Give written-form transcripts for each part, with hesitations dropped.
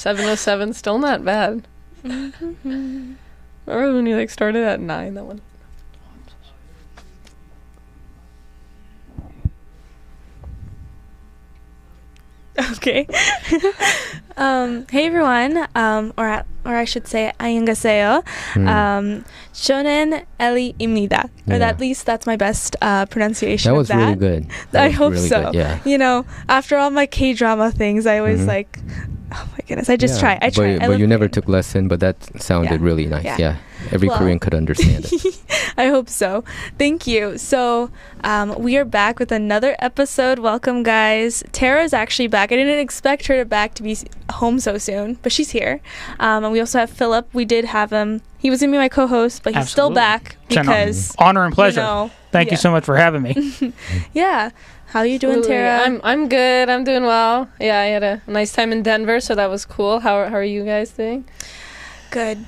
7:07, still not bad. Remember when you started at 9? That one. Okay. Hey everyone, or I should say 안녕하세요. 저는 엘리입니다. Or at least that's my best pronunciation That was of that. really good. I hope really so. Good, yeah. You know, after all my K-drama things, I always like, oh my goodness, I just try. I try. But you never took lesson, but that sounded really nice. Yeah. Every Korean could understand it. I hope so. Thank you. So we are back with another episode. Welcome, guys. Tara's actually back. I didn't expect her to be home so soon, but she's here. And we also have Philip. We did have him. He was going to be my co-host, but he's still back because... honor and pleasure. Thank you so much for having me. Yeah. How are you doing, Tara? I'm good. I'm doing well. Yeah, I had a nice time in Denver, so that was cool. How are you guys doing? Good.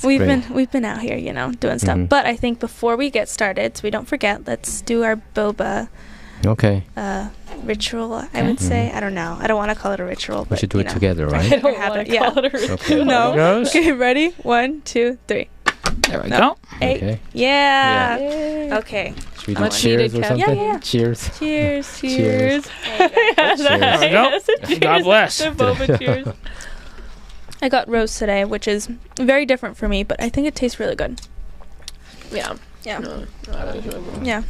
We've been out here, doing stuff. But I think before we get started, so we don't forget, let's do our boba ritual. I would say. I don't know. I don't want to call it a ritual. We should do it together, right? I don't want to call it a ritual. Okay. No. Okay, ready? 1, 2, 3. There we go. Okay. Yeah. Yay. Okay. Should we do cheers or something? Yeah. Cheers. Cheers. Cheers. There we go. God bless. The boba cheers. I got roast today, which is very different for me, but I think it tastes really good. Yeah. Yeah.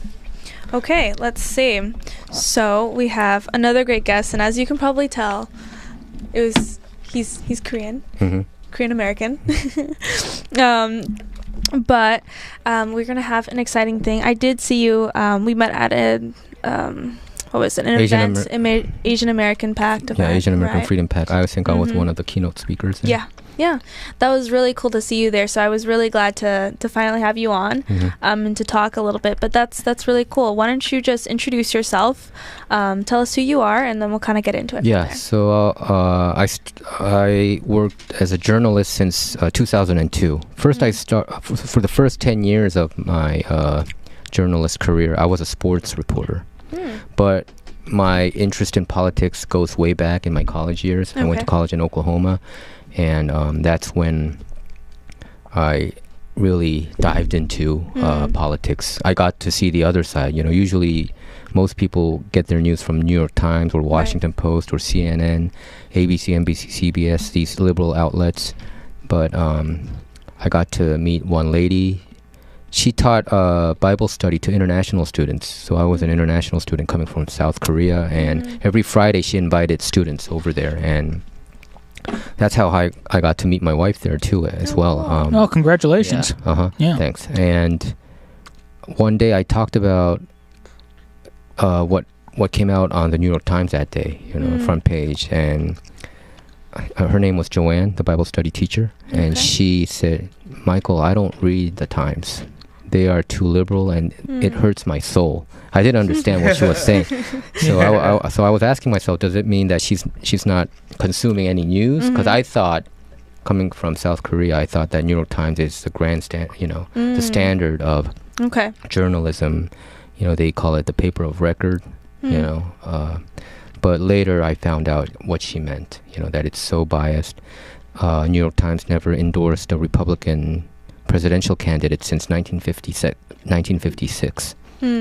Okay, let's see. So we have another great guest, and as you can probably tell, he's Korean, Korean American. But we're gonna have an exciting thing. I did see you. We met at a what was it? An Asian American Pact event. Yeah, Asian American right? Freedom Pact. I think I was one of the keynote speakers. Yeah, that was really cool to see you there. So I was really glad to finally have you on, and to talk a little bit. But that's really cool. Why don't you just introduce yourself, tell us who you are, and then we'll kind of get into it. Yeah. So I worked as a journalist since 2002. First, I for the first 10 years of my journalist career, I was a sports reporter. But my interest in politics goes way back in my college years. Okay. I went to college in Oklahoma, and that's when I really dived into politics. I got to see the other side. usually most people get their news from New York Times or Washington Post or CNN, ABC, NBC, CBS, these liberal outlets. But I got to meet one lady. She taught Bible study to international students. So I was an international student coming from South Korea, and every Friday she invited students over there, and that's how I got to meet my wife there too as well. Congratulations. Yeah. Thanks. And one day I talked about what came out on the New York Times that day, front page, and her name was Joanne, the Bible study teacher, and she said, "Michael, I don't read the Times. They are too liberal, and it hurts my soul." I didn't understand what she was saying, so I was asking myself, does it mean that she's not consuming any news? Because I thought, coming from South Korea, I thought that New York Times is the the standard of journalism. They call it the paper of record. But later I found out what she meant. That it's so biased. New York Times never endorsed a Republican presidential candidate since 1956.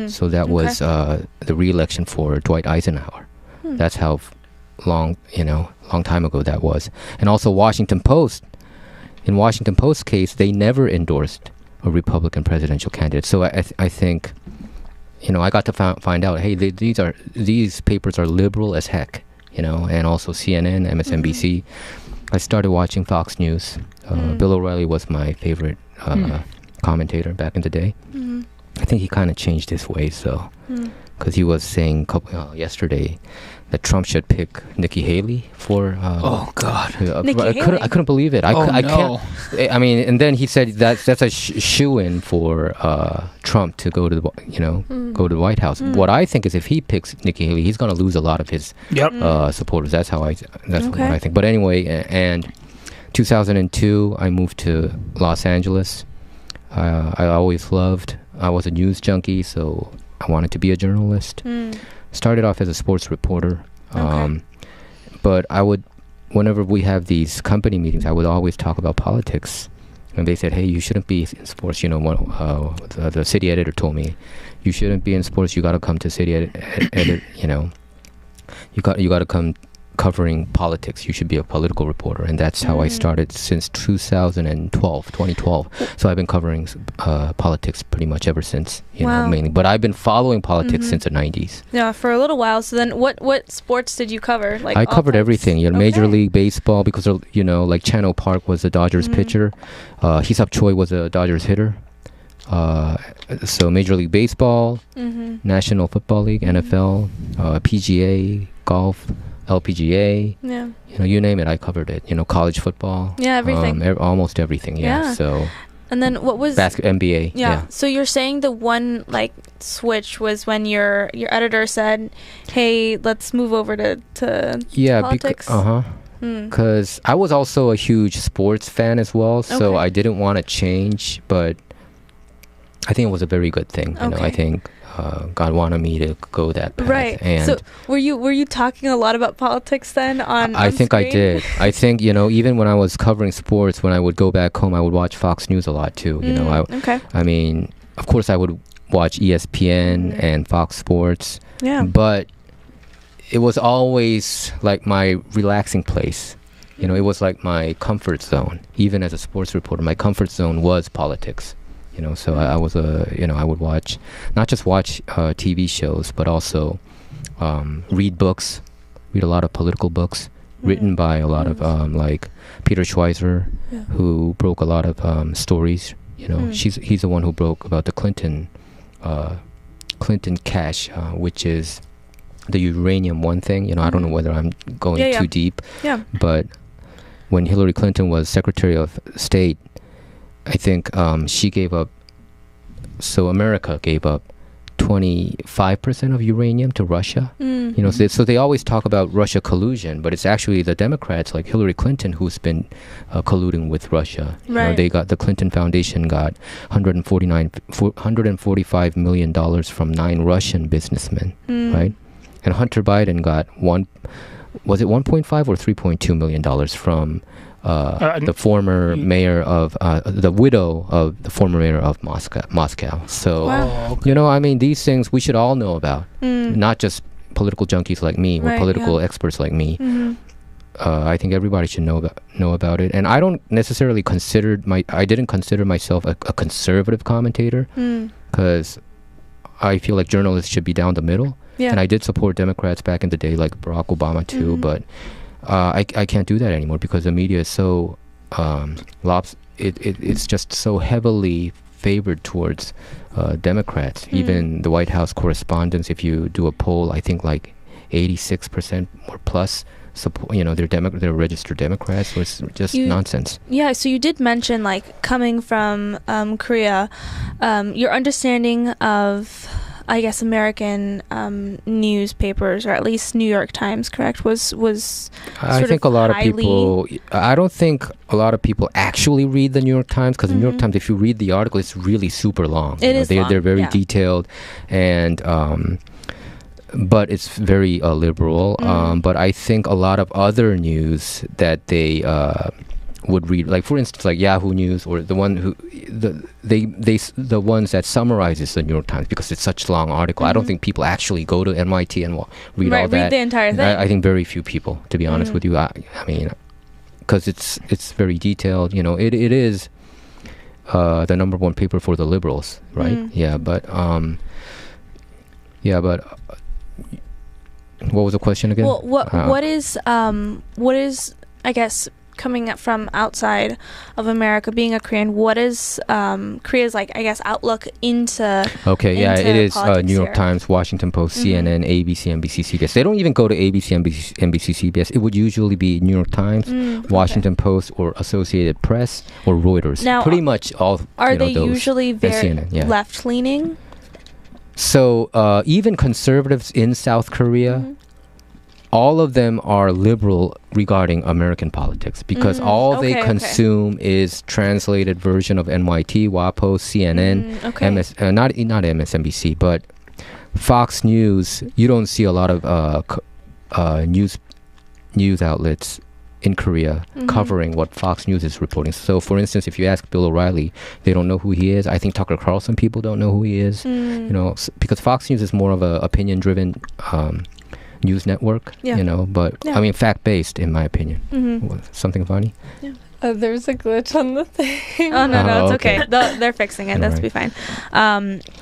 So that was the re-election for Dwight Eisenhower. That's how long time ago that was. And also Washington Post. In Washington Post case, they never endorsed a Republican presidential candidate. So I think, I got to find out, hey, these papers are liberal as heck, and also CNN, MSNBC. I started watching Fox News. Bill O'Reilly was my favorite commentator back in the day. I think he kind of changed his ways, though, because he was saying yesterday that Trump should pick Nikki Haley for. Oh God! I couldn't believe it. I can't. I mean, and then he said that's a shoo-in for Trump to go to the go to the White House. What I think is if he picks Nikki Haley, he's going to lose a lot of his supporters. That's what I think. But anyway, and 2002, I moved to Los Angeles. I always loved. I was a news junkie, so I wanted to be a journalist. Started off as a sports reporter, but I would whenever we have these company meetings, I would always talk about politics. And they said, hey, you shouldn't be in sports. You know, the city editor told me, you shouldn't be in sports. You got to come to city edit. You know, you got to come covering politics. You should be a political reporter. And that's how I started since 2012. So I've been covering politics pretty much ever since, you know, mainly. But I've been following politics since the 90s. Yeah, for a little while. So then what sports did you cover? Like I covered everything. You know, Major League Baseball, because, you know, like Chano Park was a Dodgers pitcher. Hee-Seop Choi was a Dodgers hitter. So Major League Baseball, National Football League, NFL, PGA, golf, LPGA, you know, you name it, I covered it. You know, college football, everything, almost everything. So, and then what was NBA? So you're saying the one like switch was when your editor said, "Hey, let's move over to politics." Because I was also a huge sports fan as well, so I didn't want to change, but I think it was a very good thing. You know, I think God wanted me to go that path. Right. And so were you talking a lot about politics then I think screen? I did. I think, you know, even when I was covering sports, when I would go back home, I would watch Fox News a lot too. You know, I mean, of course I would watch ESPN and Fox Sports. Yeah. But it was always like my relaxing place. You know, it was like my comfort zone. Even as a sports reporter, my comfort zone was politics. You know, so I was you know, I would not just watch TV shows, but also read books, read a lot of political books written by a lot of like Peter Schweizer, who broke a lot of stories. You know, he's the one who broke about the Clinton cache, which is the uranium one thing. You know, I don't know whether I'm going too deep, but when Hillary Clinton was Secretary of State, I think she gave up, so America gave up 25% of uranium to Russia. You know, so they always talk about Russia collusion, but it's actually the Democrats like Hillary Clinton who's been colluding with Russia. You know, they got, the Clinton Foundation got $145 million from 9 Russian businessmen, right? And Hunter Biden got was it 1.5 or 3.2 million dollars from the former mayor of the widow of the former mayor of Moscow. So you know, I mean, these things we should all know about, not just political junkies like me or political experts like me. I think everybody should know about it. And I don't necessarily I didn't consider myself a conservative commentator, because I feel like journalists should be down the middle. And I did support Democrats back in the day, like Barack Obama too, but I can't do that anymore because the media is so it's just so heavily favored towards Democrats. Even the White House correspondents, if you do a poll, I think like 86% or plus support, you know, they're registered Democrats. So it's just nonsense. Yeah, so you did mention, like, coming from Korea, your understanding of, I guess, American newspapers, or at least New York Times, correct, was I think a lot of people, I don't think a lot of people actually read the New York Times, because the New York Times, if you read the article, it's really super long. They're very detailed, and but it's very liberal. But I think a lot of other news that they would read, like for instance, like Yahoo News, or the one who the ones that summarizes the New York Times, because it's such a long article. I don't think people actually go to MIT and read all that. Read the entire thing. I think very few people, to be honest with you. I mean, because it's very detailed. You know, it is the number one paper for the liberals, right? But what was the question again? Well, what is I guess, coming up from outside of America, being a Korean, what is Korea's, like, I guess, outlook into it is New York Times, Washington Post, CNN, ABC, NBC, CBS. They don't even go to ABC, NBC, CBS. It would usually be New York Times, Washington Post, or Associated Press, or Reuters. Now, pretty much all. Are they those, usually very left-leaning? So even conservatives in South Korea, all of them are liberal regarding American politics, because all they consume is translated version of NYT, WAPO, CNN, not MSNBC, but Fox News. You don't see a lot of news outlets in Korea covering what Fox News is reporting. So, for instance, if you ask Bill O'Reilly, they don't know who he is. I think Tucker Carlson people don't know who he is. You know, because Fox News is more of a opinion-driven news network. You know, but I mean, fact-based, in my opinion. Something funny? Yeah. There's a glitch on the thing. Oh no, it's okay. They're fixing it. That's be fine.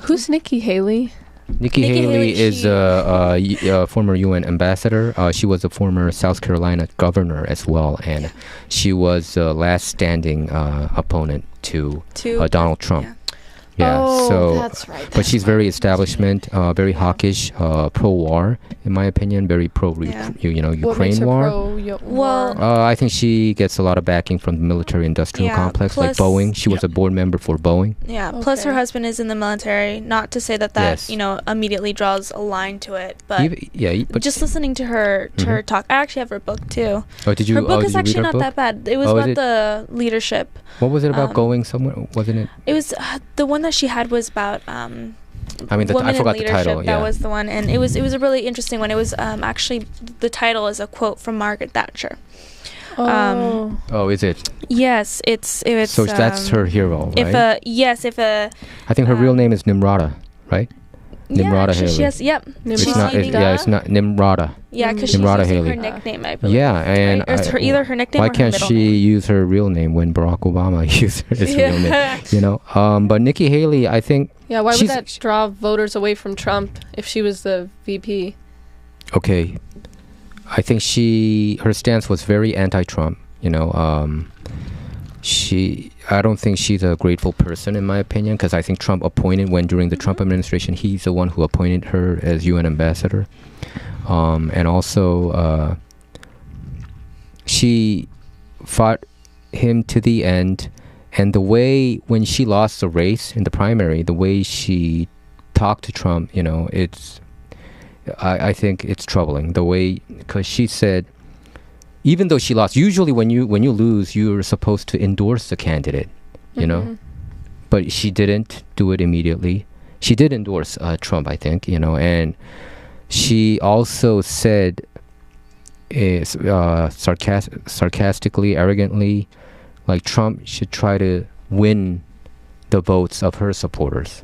Who's Nikki Haley? Nikki Haley is a former UN ambassador. She was a former South Carolina governor as well, and she was the last standing opponent to Donald Trump. Yeah, so that's right. But she's very establishment, very hawkish, pro-war, in my opinion, very Ukraine war. Well, I think she gets a lot of backing from the military-industrial complex, like Boeing. She was a board member for Boeing. Yeah. Plus, her husband is in the military. Not to say that immediately draws a line to it, but but just listening to her talk. I actually have her book too. Oh, did you? Her book is you actually read her not book? that bad. It was about the leadership. What was it about going somewhere? Wasn't it? It was the one that she had was about I mean, women I forgot in the title. leadership. That was the one, and it was a really interesting one. It was actually the title is a quote from Margaret Thatcher. Oh, is it? Yes, it's so that's her hero, right? I think her real name is Nimrata, right? Nimrata Haley. She has, it's not Nimrata. Yeah, because she's Nimrata using Haley. her nickname, I believe. Yeah, and right? Either her nickname why or her can't middle she name. use her real name when Barack Obama used his real name? You know, but Nikki Haley, I think. Yeah, why would that draw voters away from Trump if she was the VP? Okay, I think her stance was very anti-Trump. You know, I don't think she's a grateful person, in my opinion, because I think Trump appointed, during the Trump administration, he's the one who appointed her as UN ambassador. And also, she fought him to the end. And the way, when she lost the race in the primary, the way she talked to Trump, you know, I think it's troubling. The way, because she said, even though she lost, usually when you lose, you're supposed to endorse the candidate, you know, but she didn't do it immediately. She did endorse Trump, I think, you know, and she also said, sarcastically, arrogantly, like Trump should try to win the votes of her supporters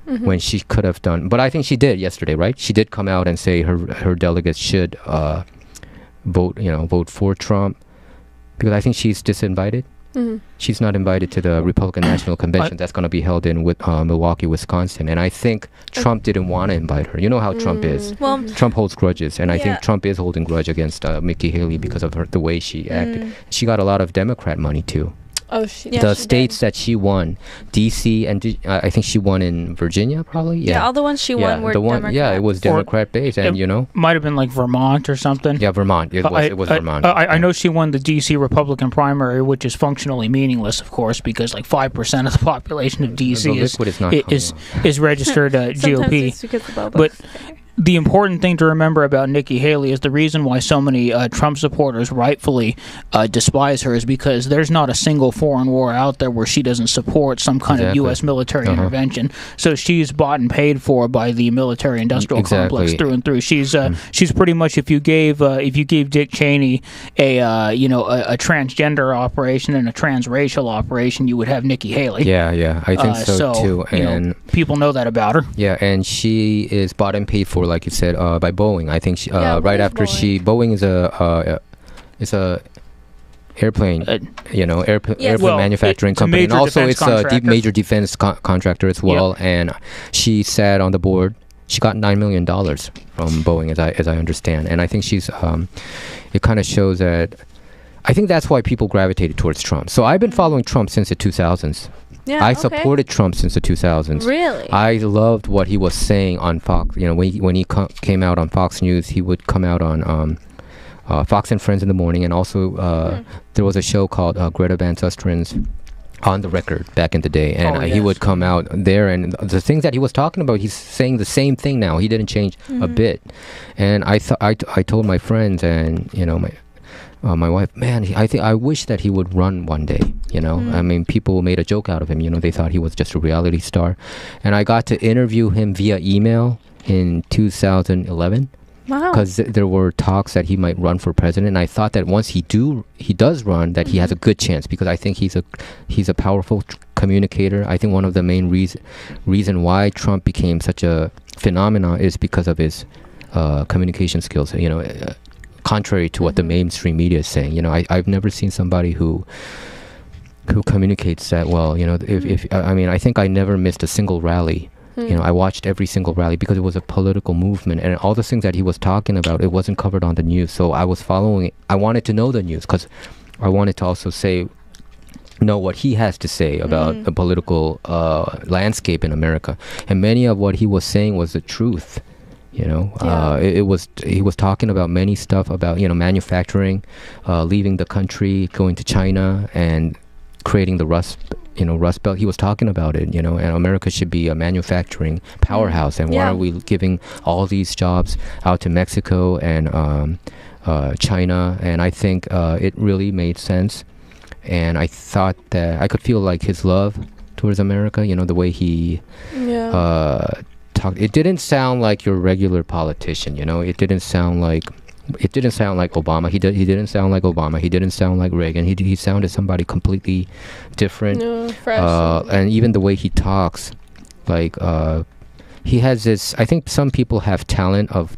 when she could have done. But I think she did yesterday, right? She did come out and say her delegates should vote for Trump, because I think she's disinvited. She's not invited to the Republican National Convention that's going to be held in Milwaukee, Wisconsin. And I think Trump didn't want to invite her. You know how Trump is. Well, Trump holds grudges, and I think Trump is holding grudge against Nikki Haley because of the way she acted. She got a lot of Democrat money too. Oh, the states that she won, D.C. and I think she won in Virginia, probably. Yeah, all the ones she won were Democrat. Yeah, it was Democrat based, and you know, might have been like Vermont or something. Yeah, Vermont. It was Vermont. I know she won the D.C. Republican primary, which is functionally meaningless, of course, because like 5% of the population of D.C. is registered GOP. It's because of but the important thing to remember about Nikki Haley is the reason why so many Trump supporters rightfully despise her is because there's not a single foreign war out there where she doesn't support some kind of U.S. military intervention. So she's bought and paid for by the military-industrial complex through and through. She's pretty much, if you gave Dick Cheney a transgender operation and a transracial operation, you would have Nikki Haley. Yeah, I think so too. And people know that about her. Yeah, and she is bought and paid for, like you said, by Boeing. I think right after Boeing is a airplane, airplane manufacturing company, and also it's a major defense contractor as well. Yep. And she sat on the board. She got $9 million from Boeing, as I understand. And I think she's. It kind of shows that. I think that's why people gravitated towards Trump. So I've been following Trump since the 2000s. Yeah, I supported Trump since the 2000s. Really? I loved what he was saying on Fox. You know, when he came out on Fox News, he would come out on Fox and Friends in the morning, and also there was a show called Greta Van Sustren's On the Record back in the day, and he would come out there, and the things that he was talking about, he's saying the same thing now. He didn't change a bit, and I told my friends and my wife, man, I wish that he would run one day, you know. I mean, people made a joke out of him, you know, they thought he was just a reality star. And I got to interview him via email in 2011. Wow. because there were talks that he might run for president. And I thought that once he does run, that he has a good chance, because I think he's a powerful communicator. I think one of the main reason why Trump became such a phenomenon is because of his communication skills. Contrary to what the mainstream media is saying, I've never seen somebody who communicates that well. I think I never missed a single rally. I watched every single rally because it was a political movement, and all the things that he was talking about, it wasn't covered on the news. So I was following it. I wanted to know the news because I wanted to also know what he has to say about the political landscape in America. And many of what he was saying was the truth. He was talking about many stuff about manufacturing, leaving the country, going to China, and creating the Rust Belt. He was talking about it, and America should be a manufacturing powerhouse. And why are we giving all these jobs out to Mexico and China? And I think it really made sense. And I thought that I could feel like his love towards America, the way he talked. It didn't sound like your regular politician, It didn't sound like Obama. He didn't sound like Obama. He didn't sound like Reagan. He sounded somebody completely different. Fresh. And even the way he talks, he has this. I think some people have talent of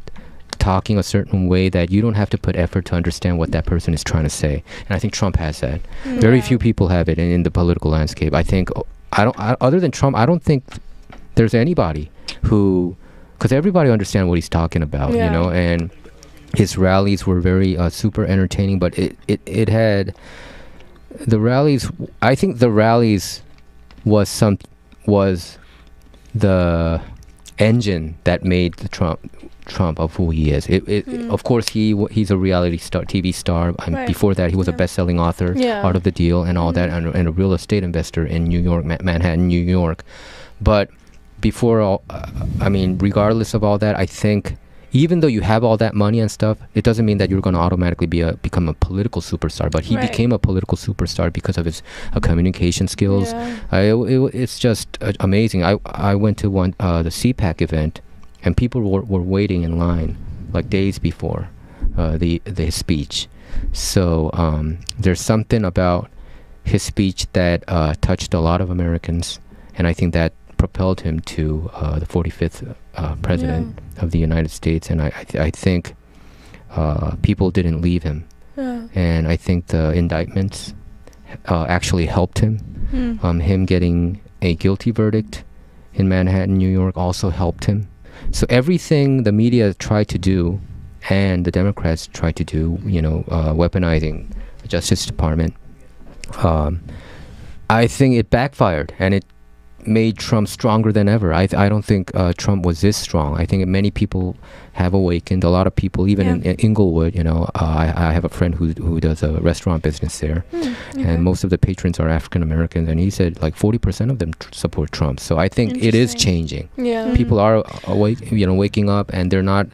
talking a certain way that you don't have to put effort to understand what that person is trying to say. And I think Trump has that. Very few people have it in the political landscape. I think other than Trump, I don't think there's anybody who, because everybody understands what he's talking about, and his rallies were very super entertaining. But it had the rallies. I think the rallies was the engine that made the Trump of who he is. Of course, he's a reality star, TV star. Before that, he was a best-selling author, Art of the Deal, and all that, and a real estate investor in New York, Manhattan, New York. But regardless of all that, I think even though you have all that money and stuff, it doesn't mean that you're going to automatically become a political superstar. But he became a political superstar because of his communication skills. It's just amazing. I went to the CPAC event, and people were waiting in line like days before his speech. So there's something about his speech that touched a lot of Americans, and I think that propelled him to the 45th president of the United States. And I think people didn't leave him. And I think the indictments actually helped him. Him getting a guilty verdict in Manhattan, New York also helped him. So everything the media tried to do and the Democrats tried to do, weaponizing the Justice Department, I think it backfired, and it made Trump stronger than ever. I don't think Trump was this strong. I think many people have awakened. A lot of people, even in Inglewood, I have a friend who does a restaurant business there, and most of the patrons are African Americans, and he said like 40% of them support Trump. So I think it is changing. People are waking up, and they're not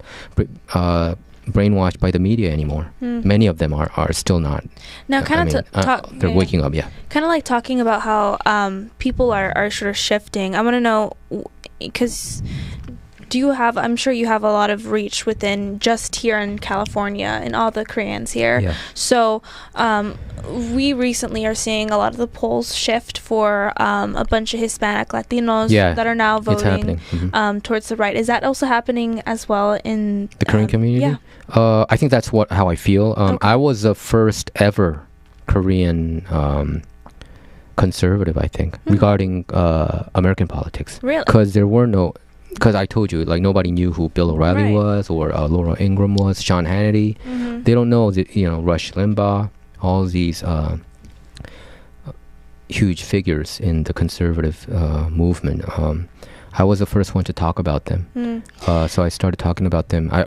brainwashed by the media anymore. Many of them are still not. Now, they're waking up. Kind of like talking about how people are sort of shifting. I want to know, because I'm sure you have a lot of reach within just here in California and all the Koreans here. So we recently are seeing a lot of the polls shift for a bunch of Hispanic Latinos that are now voting towards the right. Is that also happening as well in the Korean community? I think that's how I feel. I was the first ever Korean conservative, I think, regarding American politics. Really? Because I told you, like, nobody knew who Bill O'Reilly was, or Laura Ingraham was, Sean Hannity. They don't know, Rush Limbaugh, all these huge figures in the conservative movement. I was the first one to talk about them. So I started talking about them. I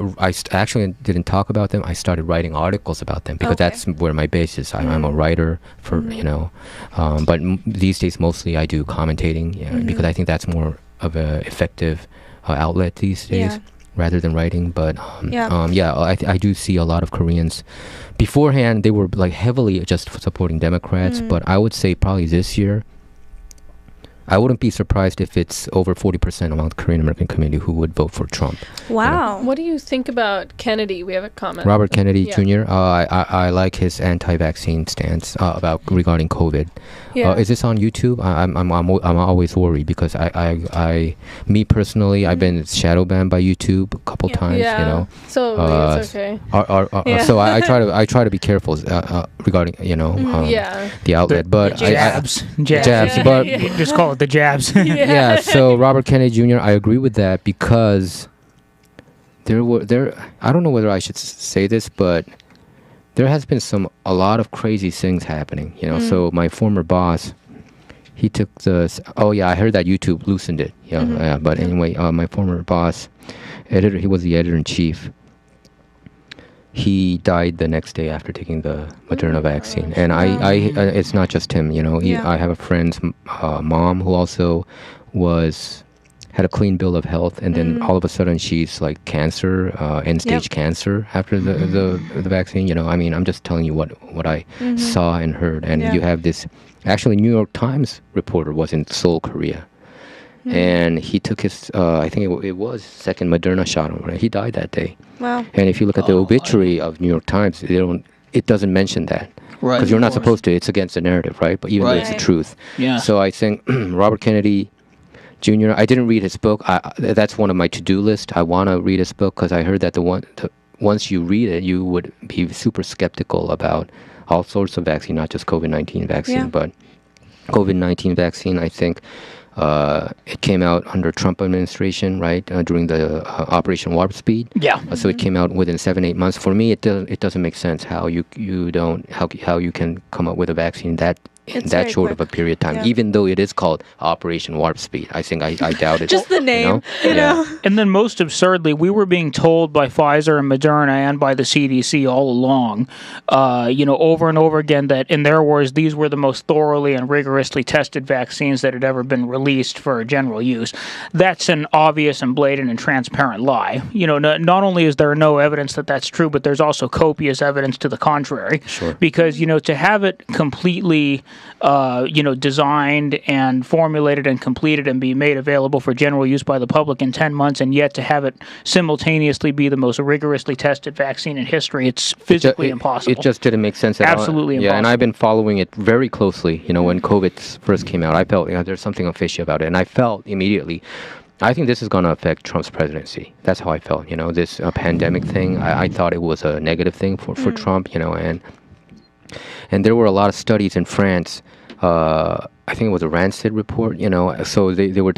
actually didn't talk about them. I started writing articles about them because that's where my base is. I'm a writer for, but these days mostly I do commentating because I think that's more of an effective outlet these days rather than writing. But I do see a lot of Koreans. Beforehand, they were like heavily just supporting Democrats, but I would say probably this year, I wouldn't be surprised if it's over 40% among the Korean American community who would vote for Trump. Wow. What do you think about Kennedy? We have a comment. Robert Kennedy Yeah. Jr. I like his anti-vaccine stance about regarding COVID. Yeah. Is this on YouTube? I'm always worried because me personally, I've been shadow banned by YouTube a couple times. yeah. You know. So it's okay. Yeah. So I try to be careful regarding Yeah. the outlet, but Jabs. jabs, Yeah, but yeah. Just call it the jabs. yeah. So Robert Kennedy Jr. I agree with that because there. I don't know whether I should say this, but there has been a lot of crazy things happening. You know. So my former boss, he took I heard that YouTube loosened it. Yeah. Yeah. But anyway, my former boss, editor. He was the editor in chief. He died the next day after taking the Moderna vaccine, and it's not just him. You know, I have a friend's mom who also had a clean bill of health, and then all of a sudden she's like cancer, end stage cancer after the vaccine. You know, I mean, I'm just telling you what I saw and heard, and you have this. Actually, New York Times reporter was in Seoul, Korea. And he took his, I think it was second Moderna shot. Right? He died that day. Wow. And if you look at the obituary of New York Times, it doesn't mention that. Right. Because you're not supposed to. It's against the narrative, right? But even though it's the truth. Yeah. So I think Robert Kennedy Jr., I didn't read his book. That's one of my to-do list. I want to read his book because I heard that once you read it, you would be super skeptical about all sorts of vaccine, not just COVID-19 vaccine, but COVID-19 vaccine, I think, it came out under Trump administration, right, during the Operation Warp Speed. Yeah. So it came out within 7-8 months. For me, it doesn't make sense how you can come up with a vaccine in that short of a period of time, even though it is called Operation Warp Speed. I think I doubt it. Just the name, you know? And then most absurdly, we were being told by Pfizer and Moderna and by the CDC all along, over and over again that, in their words, these were the most thoroughly and rigorously tested vaccines that had ever been released for general use. That's an obvious and blatant and transparent lie. You know, not only is there no evidence that that's true, but there's also copious evidence to the contrary. Sure. Because, to have it completely designed and formulated and completed and be made available for general use by the public in 10 months, and yet to have it simultaneously be the most rigorously tested vaccine in history, it's physically impossible. It just didn't make sense at all. Absolutely impossible. Yeah, and I've been following it very closely. You know, when COVID first came out, I felt there's something fishy about it, and I felt immediately, I think this is going to affect Trump's presidency. That's how I felt. You know, this pandemic thing, I thought it was a negative thing for Trump, and there were a lot of studies in France. I think it was a Rancid report, so they were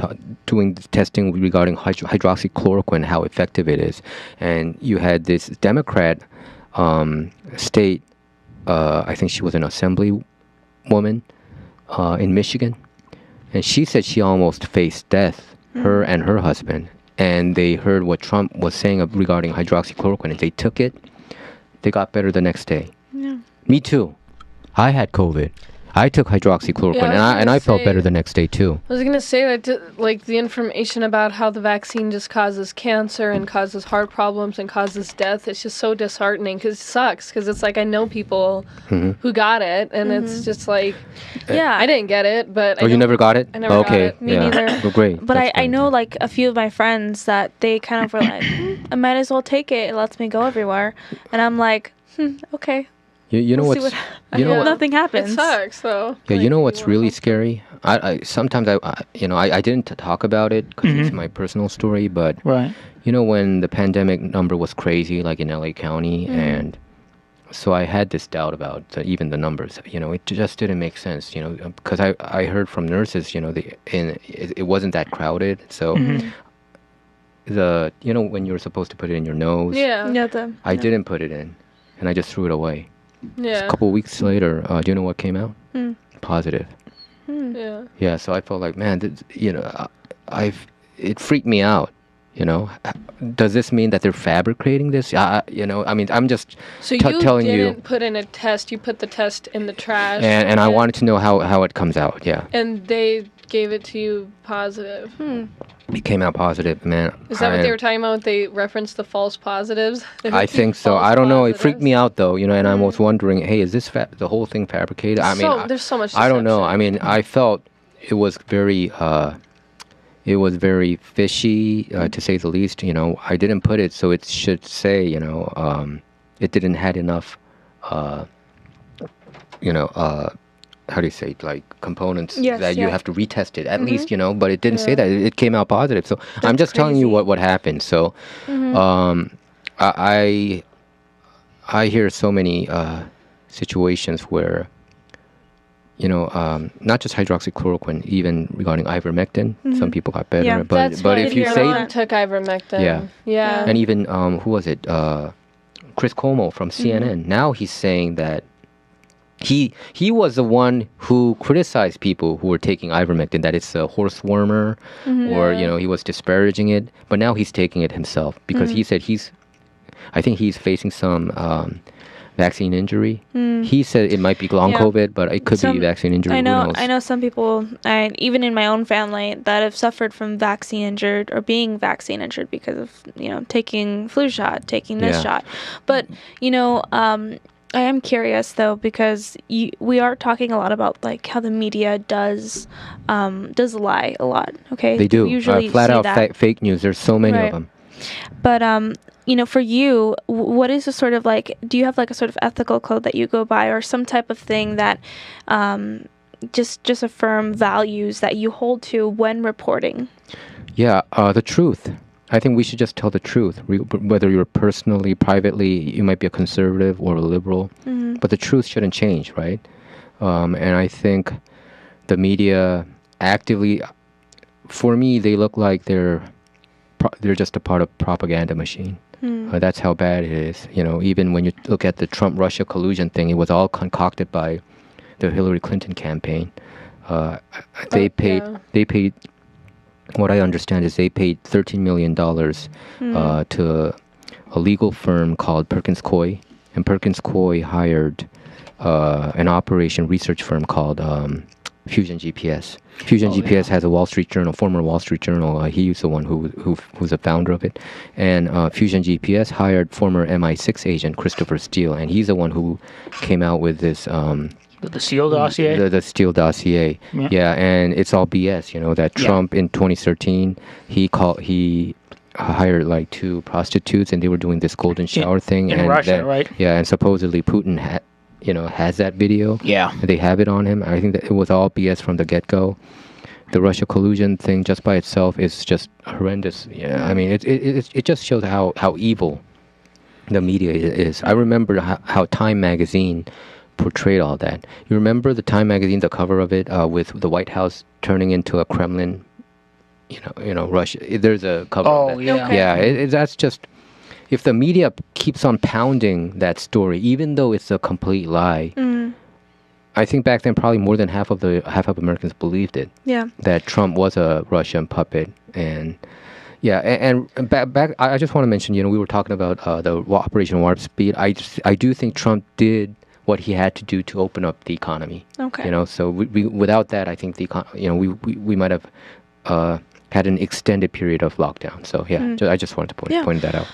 doing testing regarding hydroxychloroquine, how effective it is. And you had this Democrat state, I think she was an assembly woman in Michigan, and she said she almost faced death, her and her husband. And they heard what Trump was saying regarding hydroxychloroquine, and they took it. They got better the next day. Yeah. Me too. I had COVID. I took hydroxychloroquine, and I felt better the next day too. I was going to say that, like, the information about how the vaccine just causes cancer and causes heart problems and causes death, it's just so disheartening because it sucks. Because it's like, I know people who got it, and it's just like, I didn't get it, but you never got it? I never got it. Me neither. Well, great. But I know, like, a few of my friends that they kind of were like, I might as well take it. It lets me go everywhere. And I'm like, okay. You know We'll what's nothing happens. It sucks, though. Yeah, you know what's really scary? I sometimes I didn't talk about it because it's my personal story, but when the pandemic number was crazy, like in LA County, and so I had this doubt about even the numbers. It just didn't make sense. Because I heard from nurses, it wasn't that crowded, so. When you're supposed to put it in your nose, I didn't put it in, and I just threw it away. Yeah. A couple of weeks later, do you know what came out? Positive. Yeah. Yeah, so I felt like, man, it freaked me out. Does this mean that they're fabricating this? I'm just telling you. So you didn't put in a test. You put the test in the trash. And I wanted to know how it comes out. Yeah. And they gave it to you positive. It came out positive, man. Is that what they were talking about? They referenced the false positives? I think so. I don't know. It freaked me out, though, and I was wondering, hey, is this the whole thing fabricated? There's so much deception. I don't know. I mean, I felt it was very fishy, to say the least. You know, I didn't put it so it should say, you know, it didn't had enough, you know, how do you say, like components that you have to retest it at least, you know, but it didn't say that. It came out positive. So I'm just telling you what happened. So I hear so many situations where, you know, not just hydroxychloroquine, even regarding ivermectin, some people got better. Yeah, but if you say took ivermectin, and even who was it? Chris Cuomo from CNN. Now he's saying that he was the one who criticized people who were taking ivermectin, that it's a horse warmer, or you know, he was disparaging it. But now he's taking it himself because he said I think he's facing some vaccine injury. He said it might be long COVID, but it could be vaccine injury. I know. Who knows? I know some people, even in my own family, that have suffered from vaccine injured or being vaccine injured because of, you know, taking flu shot, taking this shot. But you know, I am curious though, because we are talking a lot about like how the media does lie a lot. Okay, they do. We usually flat see out that. fake news. There's so many of them. But you know, for you, what is the sort of like? Do you have like a sort of ethical code that you go by, or some type of thing that just affirm values that you hold to when reporting? Yeah, the truth. I think we should just tell the truth. Whether you're personally, privately, you might be a conservative or a liberal, but the truth shouldn't change, right? And I think the media actively, for me, they look like they're just a part of propaganda machine. That's how bad it is. You know, even when you look at the Trump-Russia collusion thing, it was all concocted by the Hillary Clinton campaign. They paid. What I understand is they paid $13 million to a legal firm called Perkins Coie, and Perkins Coie hired an operation research firm called Fusion GPS. Fusion GPS has a Wall Street Journal, former Wall Street Journal. He's the one who's a founder of it. And Fusion GPS hired former MI6 agent Christopher Steele, and he's the one who came out with this the Steele dossier. The Steele dossier. Yeah, and it's all BS. You know that Trump in 2013 he hired like 2 prostitutes, and they were doing this golden shower thing in Russia, right? Yeah, and supposedly Putin has that video. Yeah. They have it on him. I think that it was all BS from the get-go. The Russia collusion thing just by itself is just horrendous. Yeah, I mean, it just shows how evil the media is. I remember how Time magazine portrayed all that. You remember the Time magazine, the cover of it, with the White House turning into a Kremlin, you know, Russia. There's a cover of that. Oh, yeah. Okay. Yeah, that's just... If the media keeps on pounding that story, even though it's a complete lie, I think back then probably more than half of Americans believed it. Yeah, that Trump was a Russian puppet, and back. I just want to mention, you know, we were talking about the Operation Warp Speed. I do think Trump did what he had to do to open up the economy. Okay, you know, so we without that, I think we might have. Had an extended period of lockdown. So I just wanted to point that out.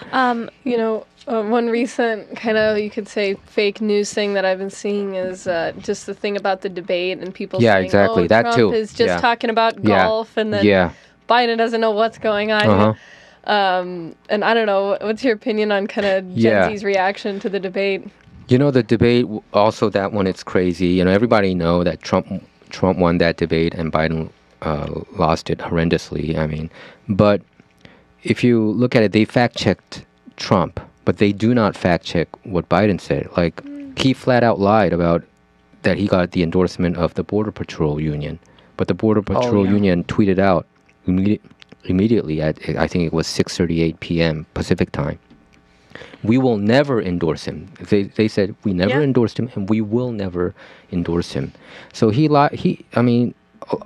You know, one recent kind of, you could say, fake news thing that I've been seeing is just the thing about the debate and people saying, exactly. That Trump too. is just talking about golf, and then Biden doesn't know what's going on. And I don't know, what's your opinion on kind of Gen Z's reaction to the debate? You know, the debate, also that one, it's crazy. You know, everybody know that Trump won that debate and Biden lost it horrendously. I mean, but if you look at it, they fact-checked Trump, but they do not fact-check what Biden said. Like, he flat out lied about that he got the endorsement of the Border Patrol Union, but the Border Patrol Union tweeted out immediately at, I think it was 6:38 p.m. Pacific time, we will never endorse him. They said, we never endorsed him, and we will never endorse him. So I mean,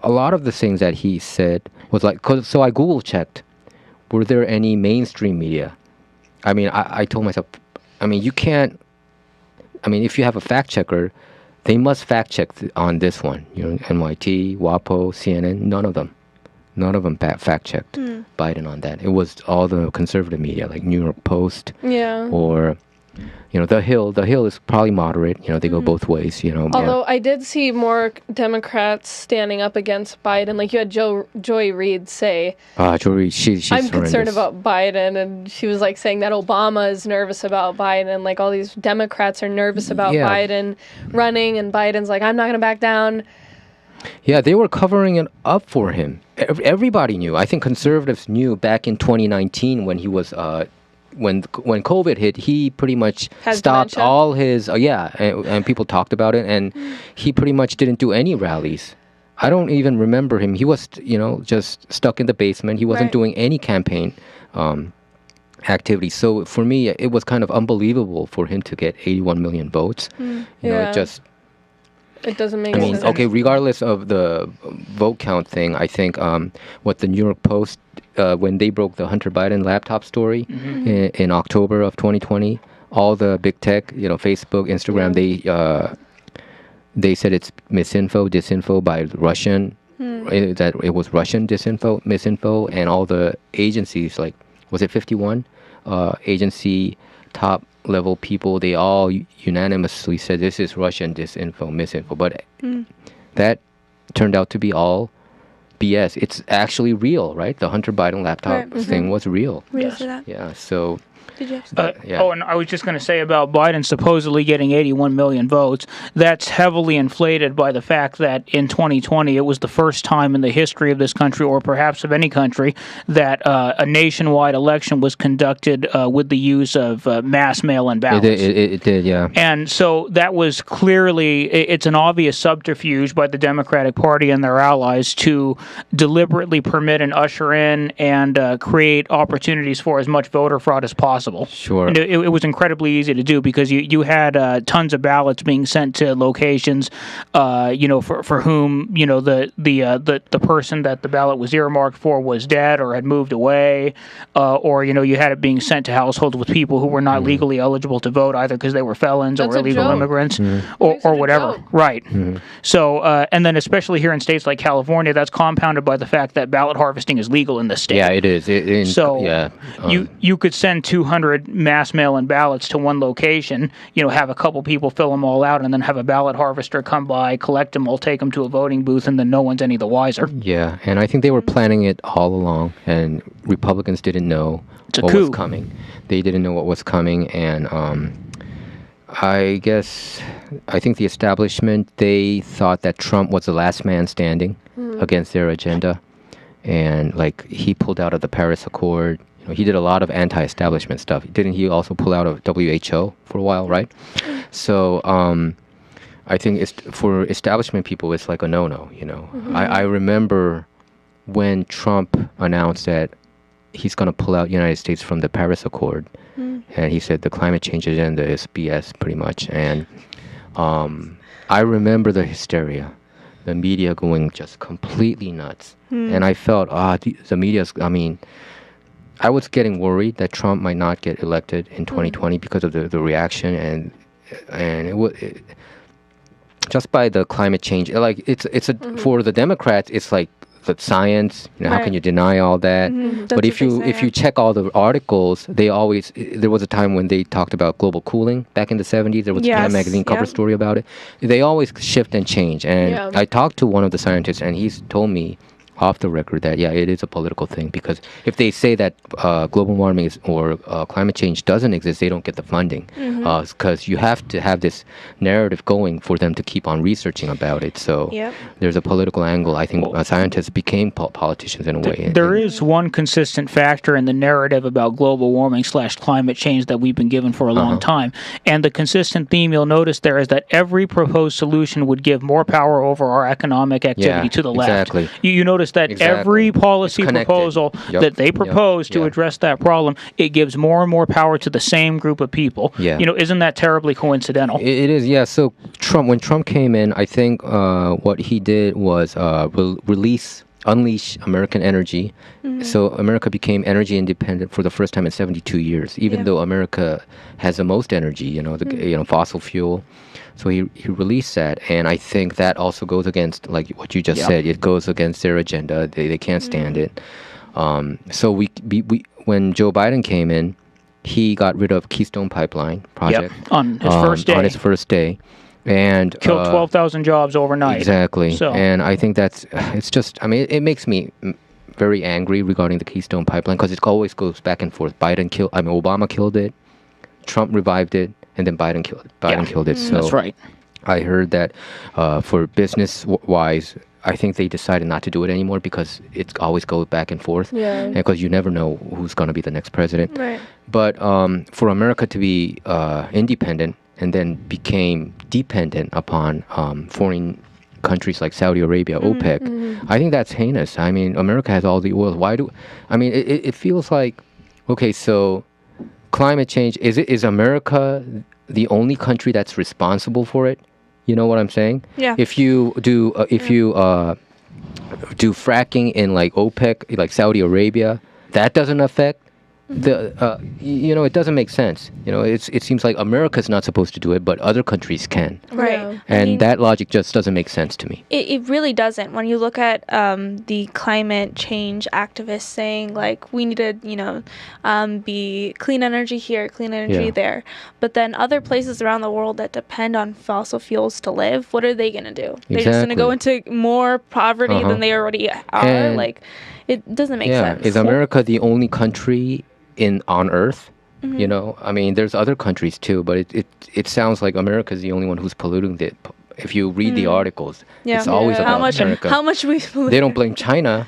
a lot of the things that he said was like, so I Google checked, were there any mainstream media? I mean, I told myself, I mean, you can't, I mean, if you have a fact checker, they must fact check on this one. You know, NYT, WAPO, CNN, none of them fact checked Biden on that. It was all the conservative media, like New York Post or the Hill is probably moderate. They go both ways. Although I did see more Democrats standing up against Biden. Like you had Joy Reid say, Joy Reid, she's I'm concerned horrendous. about Biden, and she was like saying that Obama is nervous about Biden. Like all these Democrats are nervous about Biden running, and Biden's like, I'm not going to back down. Yeah, they were covering it up for him. Everybody knew. I think conservatives knew back in 2019 when he was when COVID hit, he pretty much stopped dementia. all his and people talked about it, and he pretty much didn't do any rallies. I don't even remember him. He was just stuck in the basement. He wasn't doing any campaign activity. So for me, it was kind of unbelievable for him to get 81 million votes. It doesn't make sense. Okay, regardless of the vote count thing, I think what the New York Post, when they broke the Hunter Biden laptop story in October of 2020, all the big tech, Facebook, Instagram, they said it's disinfo by Russian, that it was Russian misinfo, and all the agencies, like, was it 51 agency top level people, they all unanimously said this is Russian misinfo, but that turned out to be all BS. It's actually real, right? The Hunter Biden laptop thing was real. Yeah, so Did you Oh, and I was just going to say about Biden supposedly getting 81 million votes. That's heavily inflated by the fact that in 2020 it was the first time in the history of this country, or perhaps of any country, that a nationwide election was conducted with the use of mass mail-in ballots. It did, yeah. And so that was clearly, it's an obvious subterfuge by the Democratic Party and their allies to deliberately permit and usher in and create opportunities for as much voter fraud as possible. Sure. And it was incredibly easy to do because you had tons of ballots being sent to locations, for whom, the person that the ballot was earmarked for was dead or had moved away, or, you had it being sent to households with people who were not legally eligible to vote either because they were felons or illegal immigrants or whatever. Right. So, and then especially here in states like California, that's compounded by the fact that ballot harvesting is legal in this state. Yeah, it is. You could send 200 mass mail-in ballots to one location, have a couple people fill them all out, and then have a ballot harvester come by, collect them all, take them to a voting booth, and then no one's any the wiser. Yeah, and I think they were planning it all along, and Republicans didn't know what was coming. They didn't know what was coming, and I think the establishment, they thought that Trump was the last man standing against their agenda, and he pulled out of the Paris Accord. He did a lot of anti-establishment stuff. Didn't he also pull out of WHO for a while, right? So I think for establishment people, it's like a no-no, I remember when Trump announced that he's going to pull out United States from the Paris Accord, and he said the climate change agenda is BS pretty much. And I remember the hysteria, the media going just completely nuts. And I felt, the media's, I was getting worried that Trump might not get elected in 2020 because of the reaction, and it was just by the climate change. For the Democrats, it's like the science. How can you deny all that? But if you check all the articles, there was a time when they talked about global cooling back in the 70s. There was a Time magazine cover story about it. They always shift and change. And I talked to one of the scientists, and he's told me off the record that it is a political thing, because if they say that global warming or climate change doesn't exist, they don't get the funding, because you have to have this narrative going for them to keep on researching about it. So there's a political angle. I think scientists became politicians in a way. There is one consistent factor in the narrative about global warming / climate change that we've been given for a long time, and the consistent theme you'll notice there is that every proposed solution would give more power over our economic activity to the left. Exactly. You notice that every policy proposal that they propose to address that problem, it gives more and more power to the same group of people. Isn't that terribly coincidental? It is, yeah. So when Trump came in, I think what he did was unleash American energy. So America became energy independent for the first time in 72 years, even though America has the most energy, fossil fuel. So he released that, and I think that also goes against, like what you just said, it goes against their agenda. They can't stand it. So we when Joe Biden came in, he got rid of Keystone Pipeline project on his first day. On his first day. And killed 12,000 jobs overnight. Exactly. So. And I think it's just, I mean, it makes me very angry regarding the Keystone Pipeline because it always goes back and forth. Obama killed it, Trump revived it, and then Biden killed it. So that's right. I heard that for business-wise, I think they decided not to do it anymore because it always goes back and forth. Yeah. Because you never know who's going to be the next president. Right. But for America to be independent and then became dependent upon foreign countries like Saudi Arabia, OPEC, I think that's heinous. I mean, America has all the oil. It feels like, okay, so climate change, is America the only country that's responsible for it? You know what I'm saying? Yeah. If you do fracking in like OPEC, like Saudi Arabia, that doesn't affect it doesn't make sense. It seems like America's not supposed to do it, but other countries can. Right. Yeah. And that logic just doesn't make sense to me. It really doesn't. When you look at the climate change activists saying, like, we need to, be clean energy here, clean energy there. But then other places around the world that depend on fossil fuels to live, what are they going to do? They're just going to go into more poverty than they already are. It doesn't make sense. Is America the only country on Earth? There's other countries too, but it sounds like America is the only one who's polluting it. If you read the articles, it's always about America. How much we pollute. They don't blame China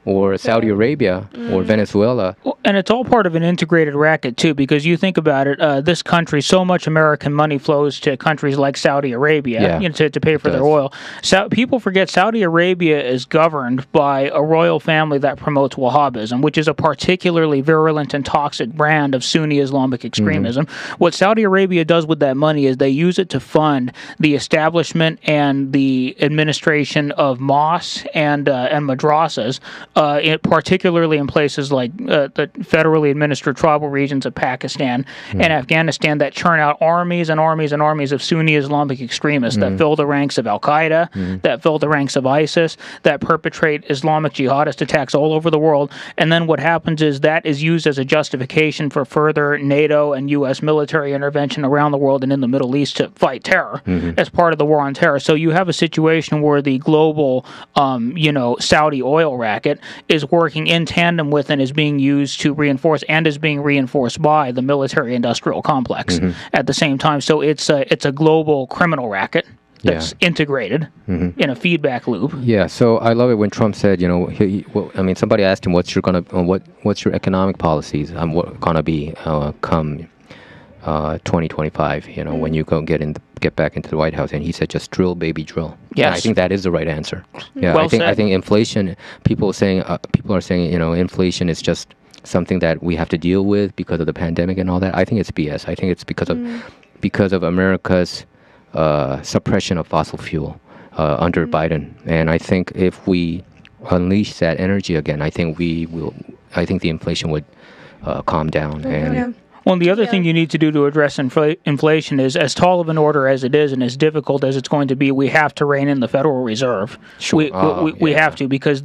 or Saudi Arabia or Venezuela. Well, and it's all part of an integrated racket, too, because you think about it, this country, so much American money flows to countries like Saudi Arabia to pay for their oil. So people forget Saudi Arabia is governed by a royal family that promotes Wahhabism, which is a particularly virulent and toxic brand of Sunni Islamic extremism. What Saudi Arabia does with that money is they use it to fund the establishment and the administration of mosques and madrasas, particularly in places like the federally administered tribal regions of Pakistan and Afghanistan that churn out armies and armies and armies of Sunni Islamic extremists that fill the ranks of Al-Qaeda, that fill the ranks of ISIS, that perpetrate Islamic jihadist attacks all over the world. And then what happens is that is used as a justification for further NATO and U.S. military intervention around the world and in the Middle East to fight terror as part of the war on terror. So you have a situation where the global, Saudi oil racket is working in tandem with and is being used to reinforce and is being reinforced by the military-industrial complex at the same time. So it's a global criminal racket that's integrated in a feedback loop. Yeah, so I love it when Trump said, somebody asked him, what's your economic policies? What gonna be come 2025? When you get back into the White House, and he said, just drill, baby, drill. Yes, and I think that is the right answer. Yeah, well I think inflation. People are saying, inflation is just something that we have to deal with because of the pandemic and all that. I think it's BS. I think it's because of America's suppression of fossil fuel under Biden. And I think if we unleash that energy again, I think the inflation would calm down. And well, the other thing you need to do to address inflation is, as tall of an order as it is and as difficult as it's going to be, we have to rein in the Federal Reserve. Sure. We have to, because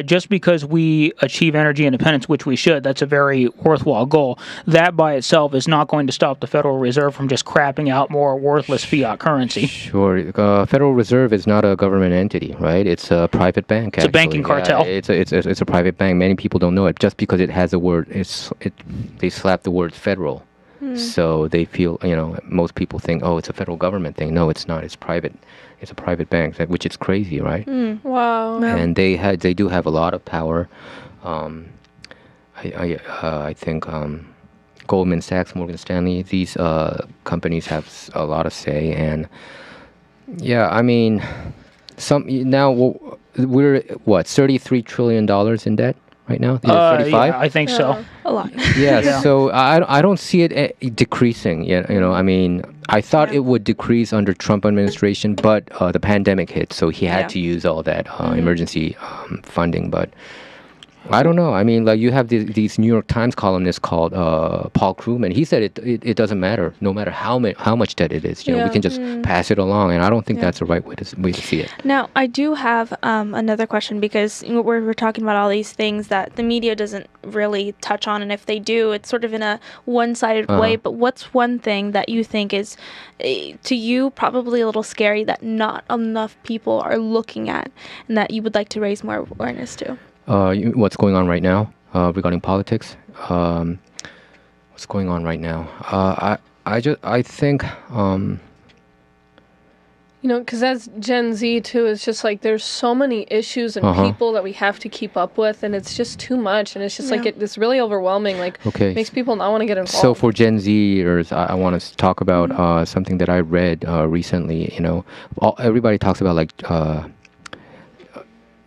just because we achieve energy independence, which we should, that's a very worthwhile goal. That by itself is not going to stop the Federal Reserve from just crapping out more worthless fiat currency. Sure. Federal Reserve is not a government entity, right? It's a private bank. It's a banking cartel. It's a private bank. Many people don't know it. Just because it has a word, they slap the word federal. So they feel, most people think, oh, it's a federal government thing. No, it's not. It's private. It's a private bank, which is crazy, right? Wow. And they do have a lot of power. I think Goldman Sachs, Morgan Stanley, these companies have a lot of say. And we're $33 trillion in debt right now? 35? Yeah, I think so. A lot. Yeah, so I don't see it decreasing. I thought it would decrease under Trump administration, but the pandemic hit, so he had to use all that emergency funding. But I don't know. I mean, like you have these New York Times columnists called Paul Krugman. He said it doesn't matter, no matter how much debt it is. You know, we can just pass it along, and I don't think that's the right way to see it. Now, I do have another question, because we're talking about all these things that the media doesn't really touch on, and if they do, it's sort of in a one-sided way. But what's one thing that you think is, to you, probably a little scary that not enough people are looking at, and that you would like to raise more awareness to? What's going on right now regarding politics? What's going on right now? I think. You know, because as Gen Z too, it's just like there's so many issues and people that we have to keep up with, and it's just too much, and it's just like it's really overwhelming. Like, makes people not want to get involved. So for Gen Zers, I want to talk about something that I read recently. You know, everybody talks about like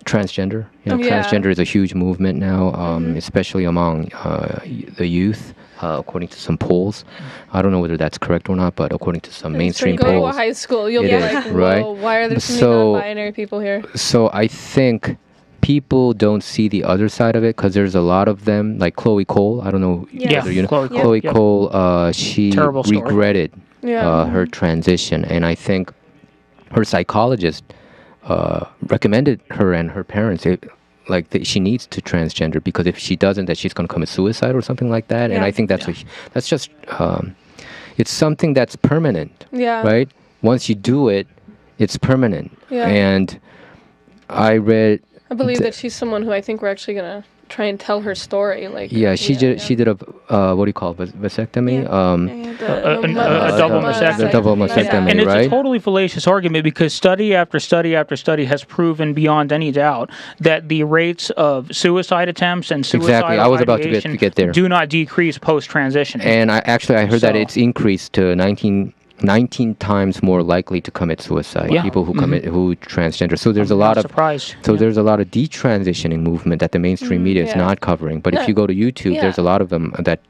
transgender. You know, transgender is a huge movement now, especially among the youth. According to some polls, I don't know whether that's correct or not, but according to some mainstream polls, go to a high school, you'll be like, whoa, right? Why are there so many non-binary people here? So I think people don't see the other side of it, because there's a lot of them, like Chloe Cole. I don't know whether you know. Chloe Cole, she regretted her transition, and I think her psychologist recommended her and her parents she needs to transgender, because if she doesn't, that she's going to commit suicide or something like that. And I think that's just it's something that's permanent, right? Once you do it, it's permanent. And I believe that she's someone who I think we're actually going to try and tell her story. Like, she did a what do you call it, vasectomy? A double mastectomy. A double mastectomy, and it's right? a totally fallacious argument, because study after study after study has proven beyond any doubt that the rates of suicide attempts and suicidal I was about to get there. Do not decrease post-transition. And I heard that it's increased to 19 times more likely to commit suicide. People who who transgender. So there's a lot of there's a lot of detransitioning movement that the mainstream media is not covering. But if you go to YouTube, there's a lot of them that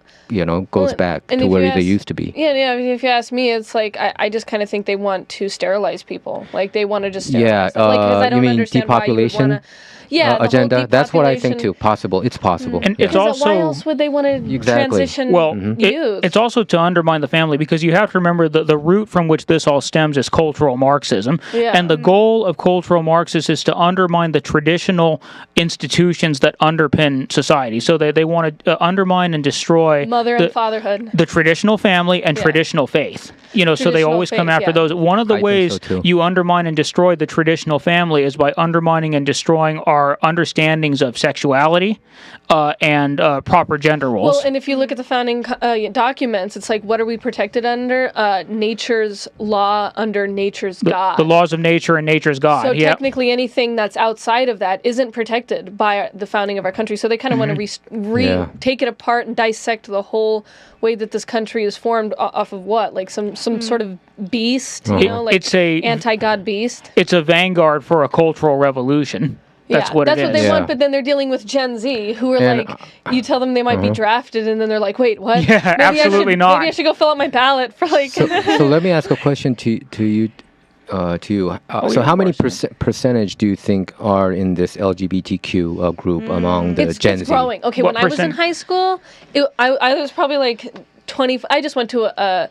goes back to where they used to be. If you ask me, it's like I just kind of think they want to sterilize people. Like they want to just sterilize them. Like, I don't understand depopulation? Why you would agenda. That's what I think too. It's possible. And it's also, why else would they want to transition youth? It's also to undermine the family, because you have to remember the root from which this all stems is cultural Marxism. And the goal of cultural Marxism is to undermine the traditional institutions that underpin society. So they want to undermine and destroy mother and fatherhood, the traditional family and traditional faith. So they always come after those. One of the ways you undermine and destroy the traditional family is by undermining and destroying our understandings of sexuality and proper gender roles. Well, and if you look at the founding documents, it's like, what are we protected under? Nature's law under nature's God. The laws of nature and nature's God. So technically anything that's outside of that isn't protected by the founding of our country. So they kind of want to take it apart and dissect the whole way that this country is formed off of what? Like some sort of beast, it's a anti-God beast? It's a vanguard for a cultural revolution. That's what they want, but then they're dealing with Gen Z, who are you tell them they might be drafted, and then they're like, wait, what? Yeah, absolutely not. Maybe I should go fill out my ballot for like... So let me ask a question to you. So how many percentage do you think are in this LGBTQ group among the Gen Z? It's growing. Okay, when I was in high school, I was probably like 20. I just went to a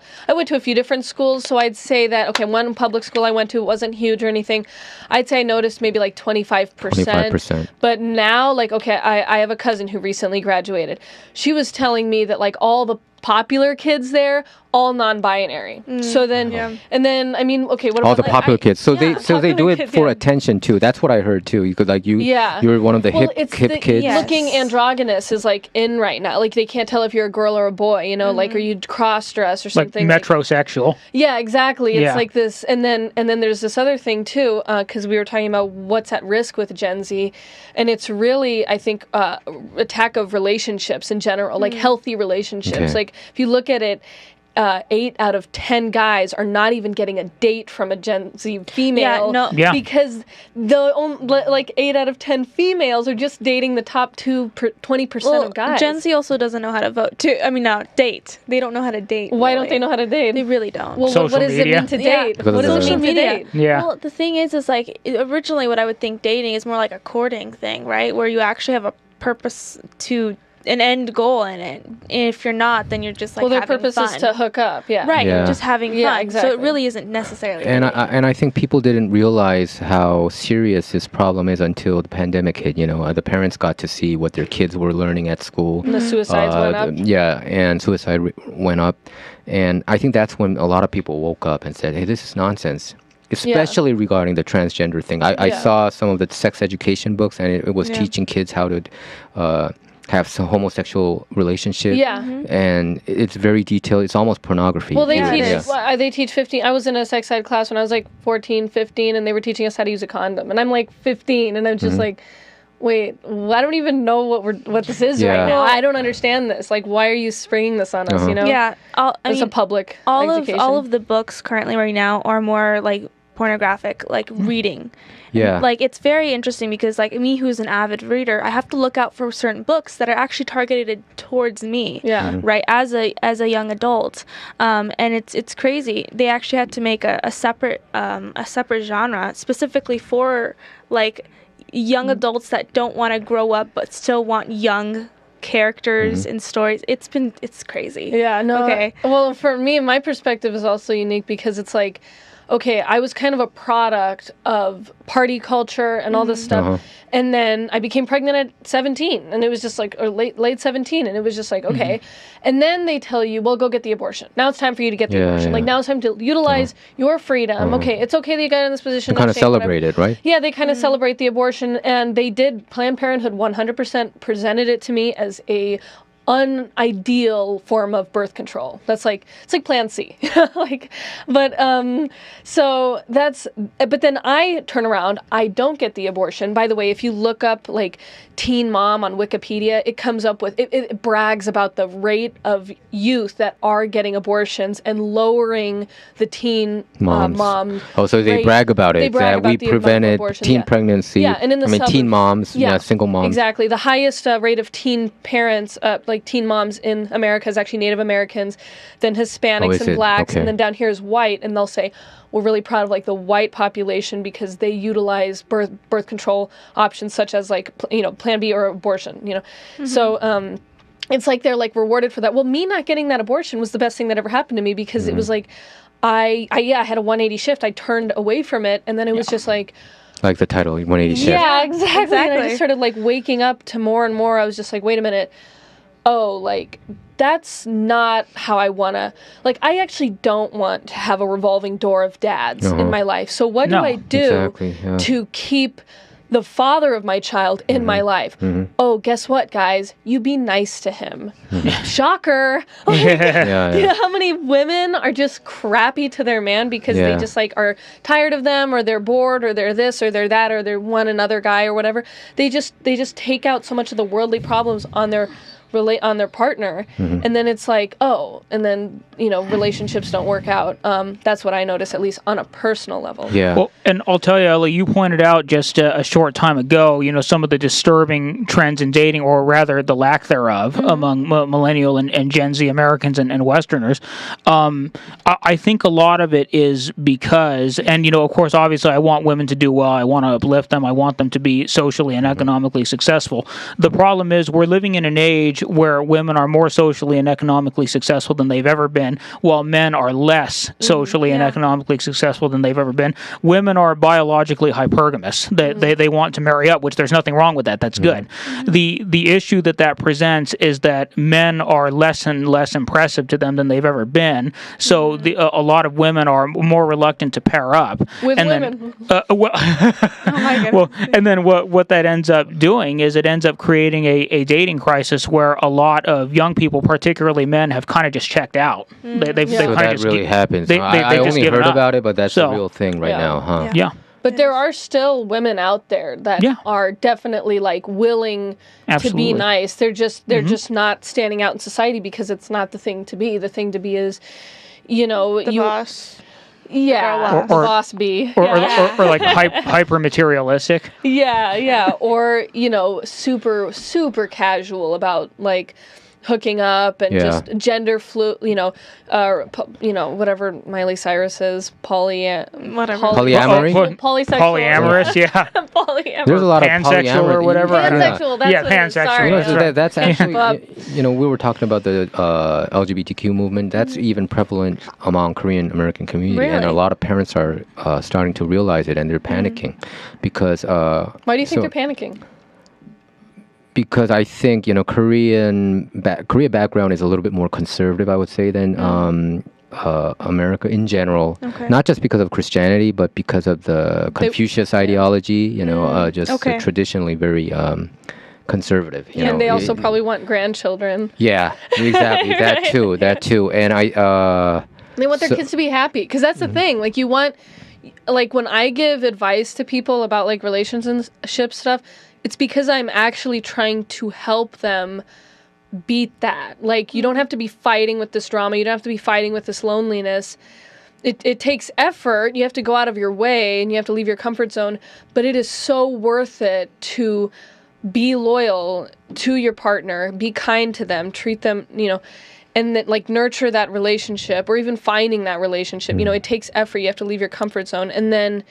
few different schools, so I'd say that one public school I went to wasn't huge or anything. I'd say I noticed maybe like 25%. 25%. But now, I have a cousin who recently graduated. She was telling me that all the popular kids there, all non-binary. So then, and then what about all the popular kids? So they do it for attention too. That's what I heard too. You could you're one of the hip kids. Looking androgynous is in right now. Like they can't tell if you're a girl or a boy. Like, are you cross-dressed or something? Like metrosexual. Yeah, exactly. It's like this, and then there's this other thing too, because we were talking about what's at risk with Gen Z, and it's really, I think, attack of relationships in general, like healthy relationships. Like if you look at it, 8 out of 10 guys are not even getting a date from a Gen Z female because 8 out of 10 females are just dating the top 20% of guys. Gen Z also doesn't know how to vote too. date. They don't know how to date. Why don't they know how to date? They really don't. Well, what does it mean to date? What does it mean to date? Yeah. Well, the thing is originally what I would think dating is more like a courting thing, right? Where you actually have a purpose to an end goal in it. If you're not, then you're just like their having purpose fun. is to hook up, Right, Yeah. you're just having fun. Yeah, exactly. So it really isn't necessarily. And I think people didn't realize how serious this problem is until the pandemic hit. The parents got to see what their kids were learning at school. And the suicides went up. Yeah, and suicide went up. And I think that's when a lot of people woke up and said, hey, this is nonsense. Especially regarding the transgender thing. I saw some of the sex education books, and it was teaching kids how to have some homosexual relationship. Yeah. And it's very detailed. It's almost pornography. Well, they Yeah. they teach 15. I was in a sex ed class when I was like 14, 15, and they were teaching us how to use a condom. And I'm like 15, and I'm just like, wait, I don't even know what this is right now. I don't understand this. Like, why are you spraying this on us? Yeah, It's a public education. all of the books currently right now are more like pornographic, like reading. Yeah. Like, it's very interesting because, like, me, who's an avid reader, I have to look out for certain books that are actually targeted towards me. Yeah. Right, as a young adult, and it's crazy. They actually had to make a separate genre specifically for like young adults that don't want to grow up but still want young characters and stories. It's crazy. Yeah, no. Okay. Well, for me, my perspective is also unique because it's like, okay, I was kind of a product of party culture and all this stuff. And then I became pregnant at 17, and it was just like, or late 17, and it was just like, okay. And then they tell you, well, go get the abortion. Now it's time for you to get the abortion. Like, now it's time to utilize your freedom. Okay, it's okay that you got in this position. Kind of celebrate it, right? Yeah, they kind of celebrate the abortion, and they did. Planned Parenthood 100% presented it to me as a unideal form of birth control. It's like Plan C. So that's, but then I turn around, I don't get the abortion. By the way, if you look up like teen mom on Wikipedia, it comes up with, it brags about the rate of youth that are getting abortions and lowering the teen mom. Oh, so they rate. brag about it. They brag that about we the amount of prevented abortions, teen pregnancy. Yeah, and in the teen moms, single moms. Exactly. The highest rate of teen parents, like teen moms in America is actually Native Americans, then Hispanics and blacks, and then down here is white, and they'll say, we're really proud of like the white population because they utilize birth control options such as like, Plan B or abortion, So, it's like they're like rewarded for that. Well, me not getting that abortion was the best thing that ever happened to me because it was like, I had a 180 shift. I turned away from it, and then it was just like the title, 180 shift. Yeah, exactly. And I just started like waking up to more and more. I was just like, wait a minute. Oh, like, that's not how I want to, like, I actually don't want to have a revolving door of dads in my life. So what do I do to keep the father of my child in my life? Oh, guess what, guys? You be nice to him. Shocker. Like, you know how many women are just crappy to their man because they just like are tired of them, or they're bored, or they're this or they're that, or they're one another guy or whatever. They just take out so much of the worldly problems on their partner, and then it's like, and then relationships don't work out. That's what I notice, at least on a personal level. Yeah. Well, and I'll tell you, Ellie, you pointed out just a short time ago, some of the disturbing trends in dating, or rather the lack thereof, among millennial and Gen Z Americans and Westerners. I think a lot of it is because, and of course, obviously, I want women to do well. I want to uplift them. I want them to be socially and economically successful. The problem is we're living in an age where women are more socially and economically successful than they've ever been, while men are less socially and economically successful than they've ever been. Women are biologically hypergamous. They want to marry up, which there's nothing wrong with that. That's good. The issue that presents is that men are less and less impressive to them than they've ever been. So a lot of women are more reluctant to pair up. With women. Then, Oh my goodness. Well, and then what that ends up doing is it ends up creating a dating crisis where a lot of young people, particularly men, have kind of just checked out. They've So kind of that just really happens. just I only given heard up. about it, but that's a So, real thing right now, huh? Yeah. but there are still women out there that are definitely like willing to be nice. They're just not standing out in society because it's not the thing to be. The thing to be is, The boss. Yeah, Or boss B. Or like hyper materialistic. Yeah, or super super casual about like hooking up and just gender whatever Miley Cyrus is, polyamory, polyamorous, yeah. Polyamorous. There's a lot of pansexual or whatever. Pansexual, that's what pansexual. Sorry. That's actually, we were talking about the LGBTQ movement. That's even prevalent among Korean American community, and a lot of parents are starting to realize it, and they're panicking because. Why do you think they're panicking? Because I think Korea background is a little bit more conservative, I would say, than America in general. Not just because of Christianity, but because of the Confucius ideology. Traditionally very conservative. And they also probably want grandchildren. Yeah, exactly. That too. And they want their kids to be happy, because that's the thing. Like, you want, like, when I give advice to people about like relationship stuff, it's because I'm actually trying to help them beat that. Like, you don't have to be fighting with this drama. You don't have to be fighting with this loneliness. It takes effort. You have to go out of your way and you have to leave your comfort zone. But it is so worth it to be loyal to your partner, be kind to them, treat them, and that, like, nurture that relationship, or even finding that relationship. It takes effort. You have to leave your comfort zone, and then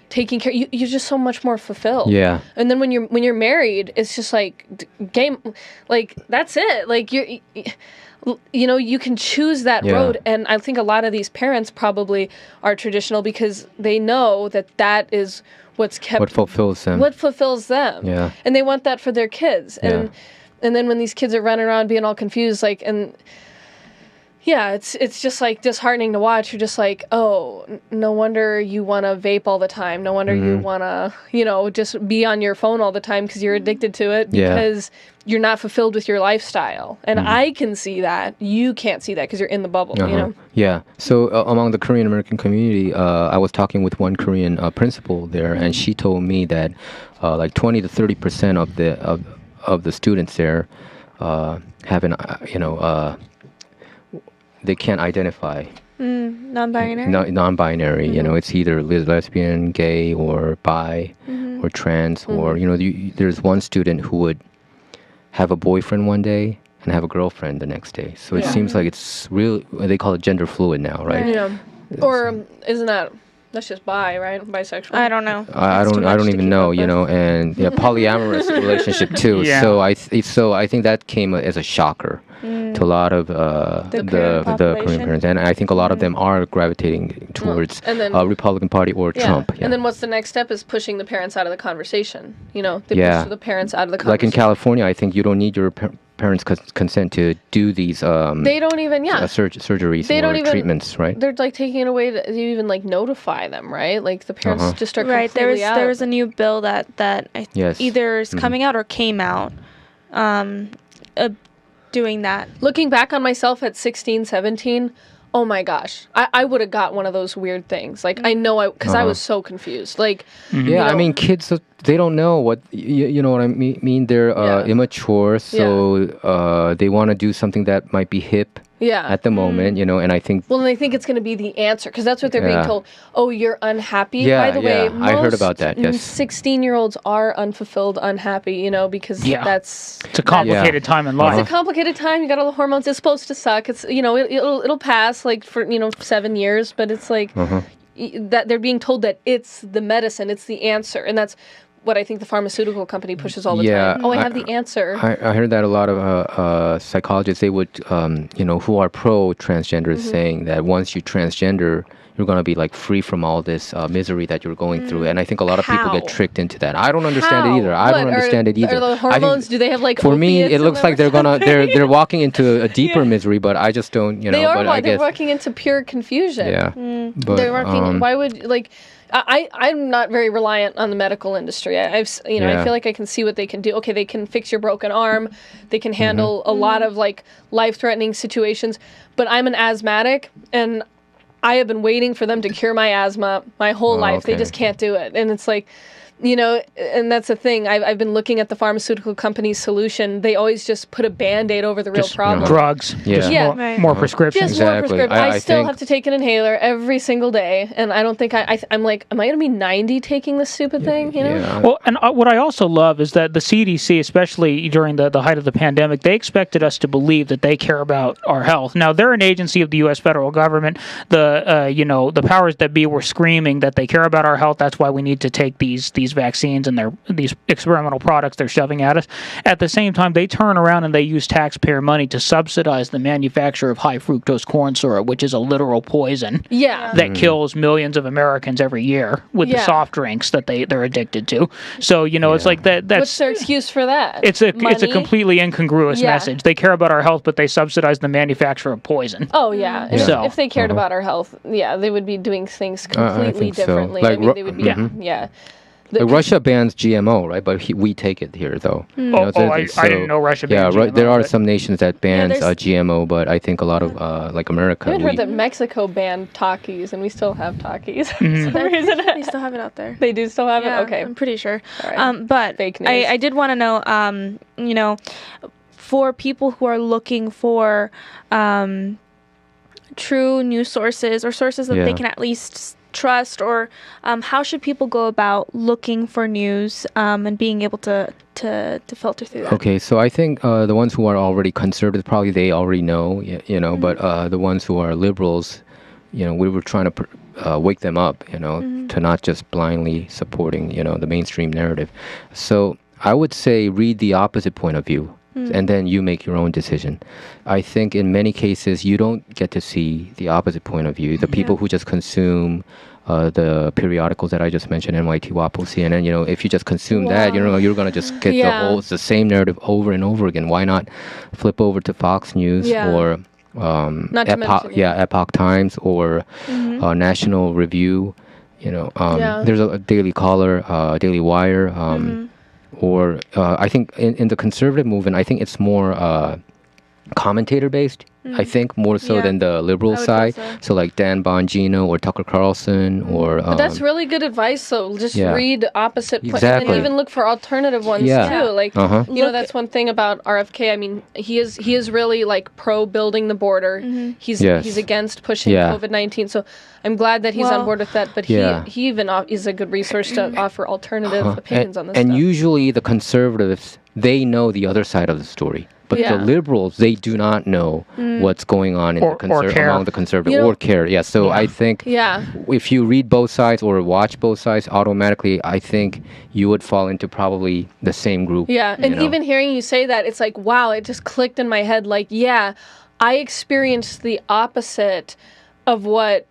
taking care, you're just so much more fulfilled. Yeah. And then when you're married, it's just like game, like, that's it. Like, you can choose that road. And I think a lot of these parents probably are traditional because they know that is what fulfills them. Yeah. And they want that for their kids. And then when these kids are running around being all confused, like, and yeah, it's just like disheartening to watch. You're just like, oh, no wonder you want to vape all the time. No wonder you want to, just be on your phone all the time because you're addicted to it, because you're not fulfilled with your lifestyle. And I can see that. You can't see that because you're in the bubble, Yeah. So among the Korean American community, I was talking with one Korean principal there, and she told me that like 20 to 30% of the students there have an, they can't identify. Non-binary? Non-binary. It's either lesbian, gay, or bi, or trans, or, there's one student who would have a boyfriend one day and have a girlfriend the next day. So it seems like it's real, they call it gender fluid now, right? Yeah. Or isn't that's just bi, right? Bisexual. I don't know. I don't even know, and polyamorous relationship too. Yeah. So I think that came as a shocker to a lot of the Korean parents, and I think a lot of them are gravitating towards Republican Party or Trump. Yeah. And then what's the next step is pushing the parents out of the conversation. They push the parents out of the conversation. Like in California, I think you don't need your parents' consent to do these. They don't even surgeries or treatments, right? They're like taking it away to even like notify them, right? Like the parents just start completely out. There was a new bill that either is coming out or came out. Doing that. Looking back on myself at 16, 17, oh my gosh, I would have got one of those weird things. Like, I know because I was so confused. Like, I mean, kids, they don't know what, you know what I mean? They're immature, so they want to do something that might be hip at the moment, and I think... Well, and they think it's going to be the answer, because that's what they're being told. Oh, you're unhappy? By the way, I heard about that, yes. 16-year-olds are unfulfilled, unhappy, because that's... It's a complicated time in life. It's a complicated time. You got all the hormones. It's supposed to suck. It's, it'll pass, like, for, 7 years, but it's like... that they're being told that it's the medicine, it's the answer, and that's what I think the pharmaceutical company pushes all the time. Oh, I have the answer. I heard that a lot of psychologists, they would, who are pro-transgender, saying that once you transgender, you're going to be like free from all this misery that you're going through. And I think a lot of people get tricked into that. I don't understand it either. I don't understand it either. Are the hormones, do they have like for me, it looks like they're walking into a deeper misery, but I just don't, They are, they're walking into pure confusion. Yeah. But, they're walking, why would, like... I'm not very reliant on the medical industry. I feel like I can see what they can do. Okay, they can fix your broken arm. They can handle a lot of like life-threatening situations. But I'm an asthmatic, and I have been waiting for them to cure my asthma my whole life. Okay. They just can't do it. And it's like, you know, and that's the thing. I've been looking at the pharmaceutical company's solution. They always just put a Band-Aid over the real problem. Drugs. Yeah. Just Yeah. more, Right. more prescriptions. Just more Exactly. prescription. I still think- have to take an inhaler every single day, and I don't think I'm like, am I going to be 90 taking this stupid thing? You know? Yeah. Well, and what I also love is that the CDC, especially during the height of the pandemic, they expected us to believe that they care about our health. Now, they're an agency of the U.S. federal government. The powers that be were screaming that they care about our health. That's why we need to take these vaccines and these experimental products they're shoving at us. At the same time, they turn around and they use taxpayer money to subsidize the manufacture of high fructose corn syrup, which is a literal poison. Yeah. That kills millions of Americans every year with the Yeah. soft drinks that they're addicted to. So it's like that. That's What's their excuse for that? it's a Money? completely incongruous Yeah. message. They care about our health, but they subsidize the manufacture of poison. Oh yeah. Yeah. So- If they cared about our health, yeah, they would be doing things completely think so. differently. Like I mean, they would be, yeah. Like Russia bans GMO, right? But we take it here, though. You know, I didn't know Russia banned Yeah, GMO, there are but- some nations that bans there's- GMO, but I think a lot of like America. I even we- heard that Mexico banned Takis, and we still have Takis. Mm-hmm. For some reason. They still have it out there. They do still have Yeah, it? Okay. I'm pretty sure. right. But Fake news. I did want to know, for people who are looking for true news sources or sources that they Yeah. can at least trust, or how should people go about looking for news and being able to filter through that? Okay, so I think the ones who are already conservative, probably they already know, but the ones who are liberals, we were trying to wake them up, to not just blindly supporting, the mainstream narrative. So I would say read the opposite point of view. And then you make your own decision. I think in many cases you don't get to see the opposite point of view. The people who just consume the periodicals that I just mentioned, NYT, WAPO, CNN. If you just consume that, you're gonna just get the same narrative over and over again. Why not flip over to Fox News or Not to mention, Epoch Times or National Review? There's a Daily Caller, Daily Wire. Or I think in the conservative movement, I think it's more commentator based. I think more so Yeah. than the liberal I would side. guess So like Dan Bongino or Tucker Carlson or. But that's really good advice, though. Just read opposite points, Exactly. and even look for alternative ones Yeah. too. Like Uh-huh. that's one thing about RFK. I mean, he is really like pro building the border. He's Yes. he's against pushing Yeah. COVID-19. So I'm glad that he's Well, on board with that. But Yeah. he even is a good resource to offer alternative opinions on this and stuff. usually the conservatives, they know the other side of the story. But Yeah. the liberals, they do not know what's going on in Or care. among the conservatives You know- or care. Yeah, so I think Yeah. if you read both sides or watch both sides, automatically, I think you would fall into probably the same group. Yeah, you and know? even hearing you say that, it's like, wow, it just clicked in my head. Like, yeah, I experienced the opposite of what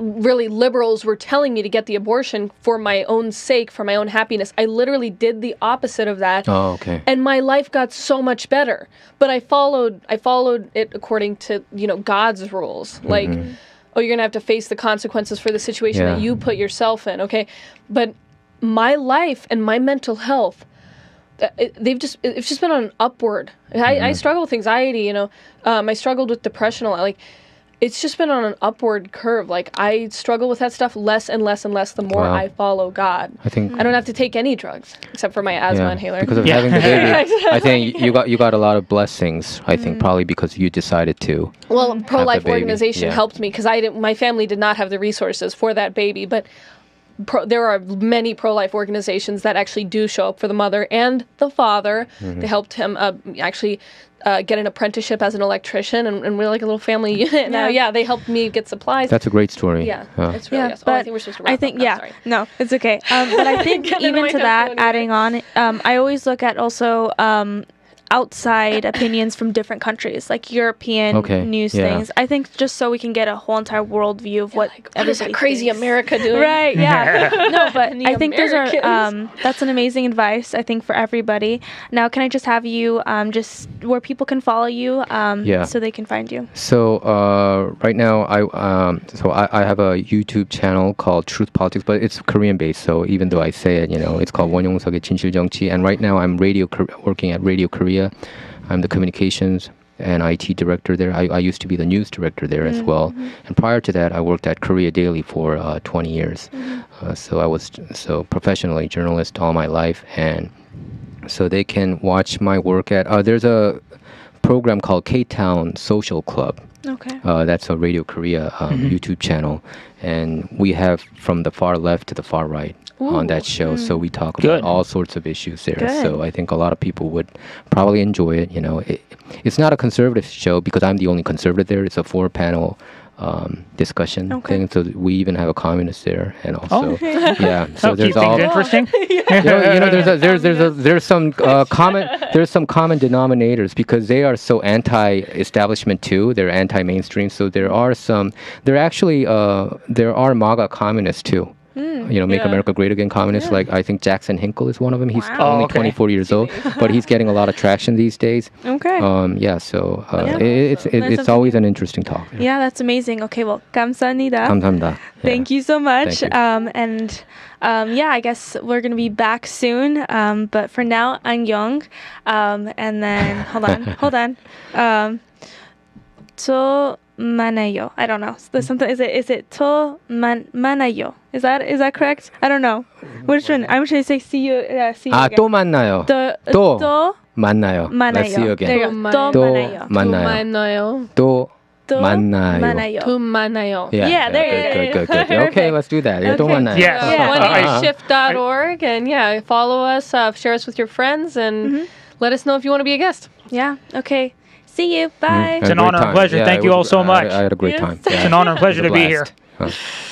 really liberals were telling me to get the abortion for my own sake, for my own happiness. I literally did the opposite of that. Oh, okay. And my life got so much better. But I followed it according to, God's rules. Like, oh, you're going to have to face the consequences for the situation that Yeah. you put yourself in, okay? But my life and my mental health, it's just been on an upward. I struggle with anxiety, I struggled with depression a lot. Like, it's just been on an upward curve. Like, I struggle with that stuff less and less and less the more Wow. I follow God. I think I don't have to take any drugs except for my asthma inhaler. because of Yeah. having the baby. I think you got a lot of blessings. I think probably because you decided to. Well, pro-life baby, organization yeah. helped me because my family did not have the resources for that baby, but there are many pro-life organizations that actually do show up for the mother and the father. They helped him actually get an apprenticeship as an electrician, and we're like a little family unit now. Yeah, they helped me get supplies. That's a great story. Yeah, Huh. it's really awesome. but I think we're supposed to wrap up now, sorry. no, it's okay. But I think Getting into even my to head that, flow anyway. adding on, I always look at also outside opinions from different countries, like European Okay, news yeah. things. I think just so we can get a whole entire world view of what Like, what is that everybody crazy thinks. America doing? Right, yeah. No, but And the I think those are Americans. that's an amazing advice, I think, for everybody. Now, can I just have you just where people can follow you Yeah. so they can find you? So right now, I have a YouTube channel called Truth Politics, but it's Korean based. So even though I say it, it's called 원용석의 진실정치. And right now, I'm working at Radio Korea. I'm the communications and IT director there. I used to be the news director there as well. And prior to that, I worked at Korea Daily for 20 years. So I was professionally journalist all my life, and so they can watch my work at. There's a program called Ktown Social Club. Okay. That's a Radio Korea YouTube channel, and we have from the far left to the far right on that show. So we talk about all sorts of issues there. Good. So I think a lot of people would probably enjoy it. You know, it's not a conservative show because I'm the only conservative there. It's a 4-panel discussion thing. So we even have a communist there, and also yeah. So there's keep things interesting. there's some common denominators because they are so anti-establishment too. They're anti-mainstream. So there are MAGA communists too. You know, Make America Great Again communists. Like I think Jackson Hinkle is one of them. He's only 24 years old, but he's getting a lot of traction these days. Okay. So it's always an interesting talk. Yeah, that's amazing. Okay, well, 감사합니다. 감사합니다. Thank you so much. Thank you. I guess we're going to be back soon. But for now, 안녕. And then, hold on. 또 만나요. I don't know. There's something. Is it 또 만나요? Is that correct? I don't know. Which one? I'm trying to say see you. See you again. 또 만나요. 또 만나요. Let's see you again. There you go. 또 만나요. 또 또 만나요. 또 만나요. Yeah, there you go. Good. Okay, let's do that. 또 만나요. Yes. oneirshift.org, and follow us, share us with your friends, and let us know if you want to be a guest. Yeah. Okay. See you. Bye. It's an honor and pleasure. Thank you all so much. I had a great time. It's an honor and pleasure to be here.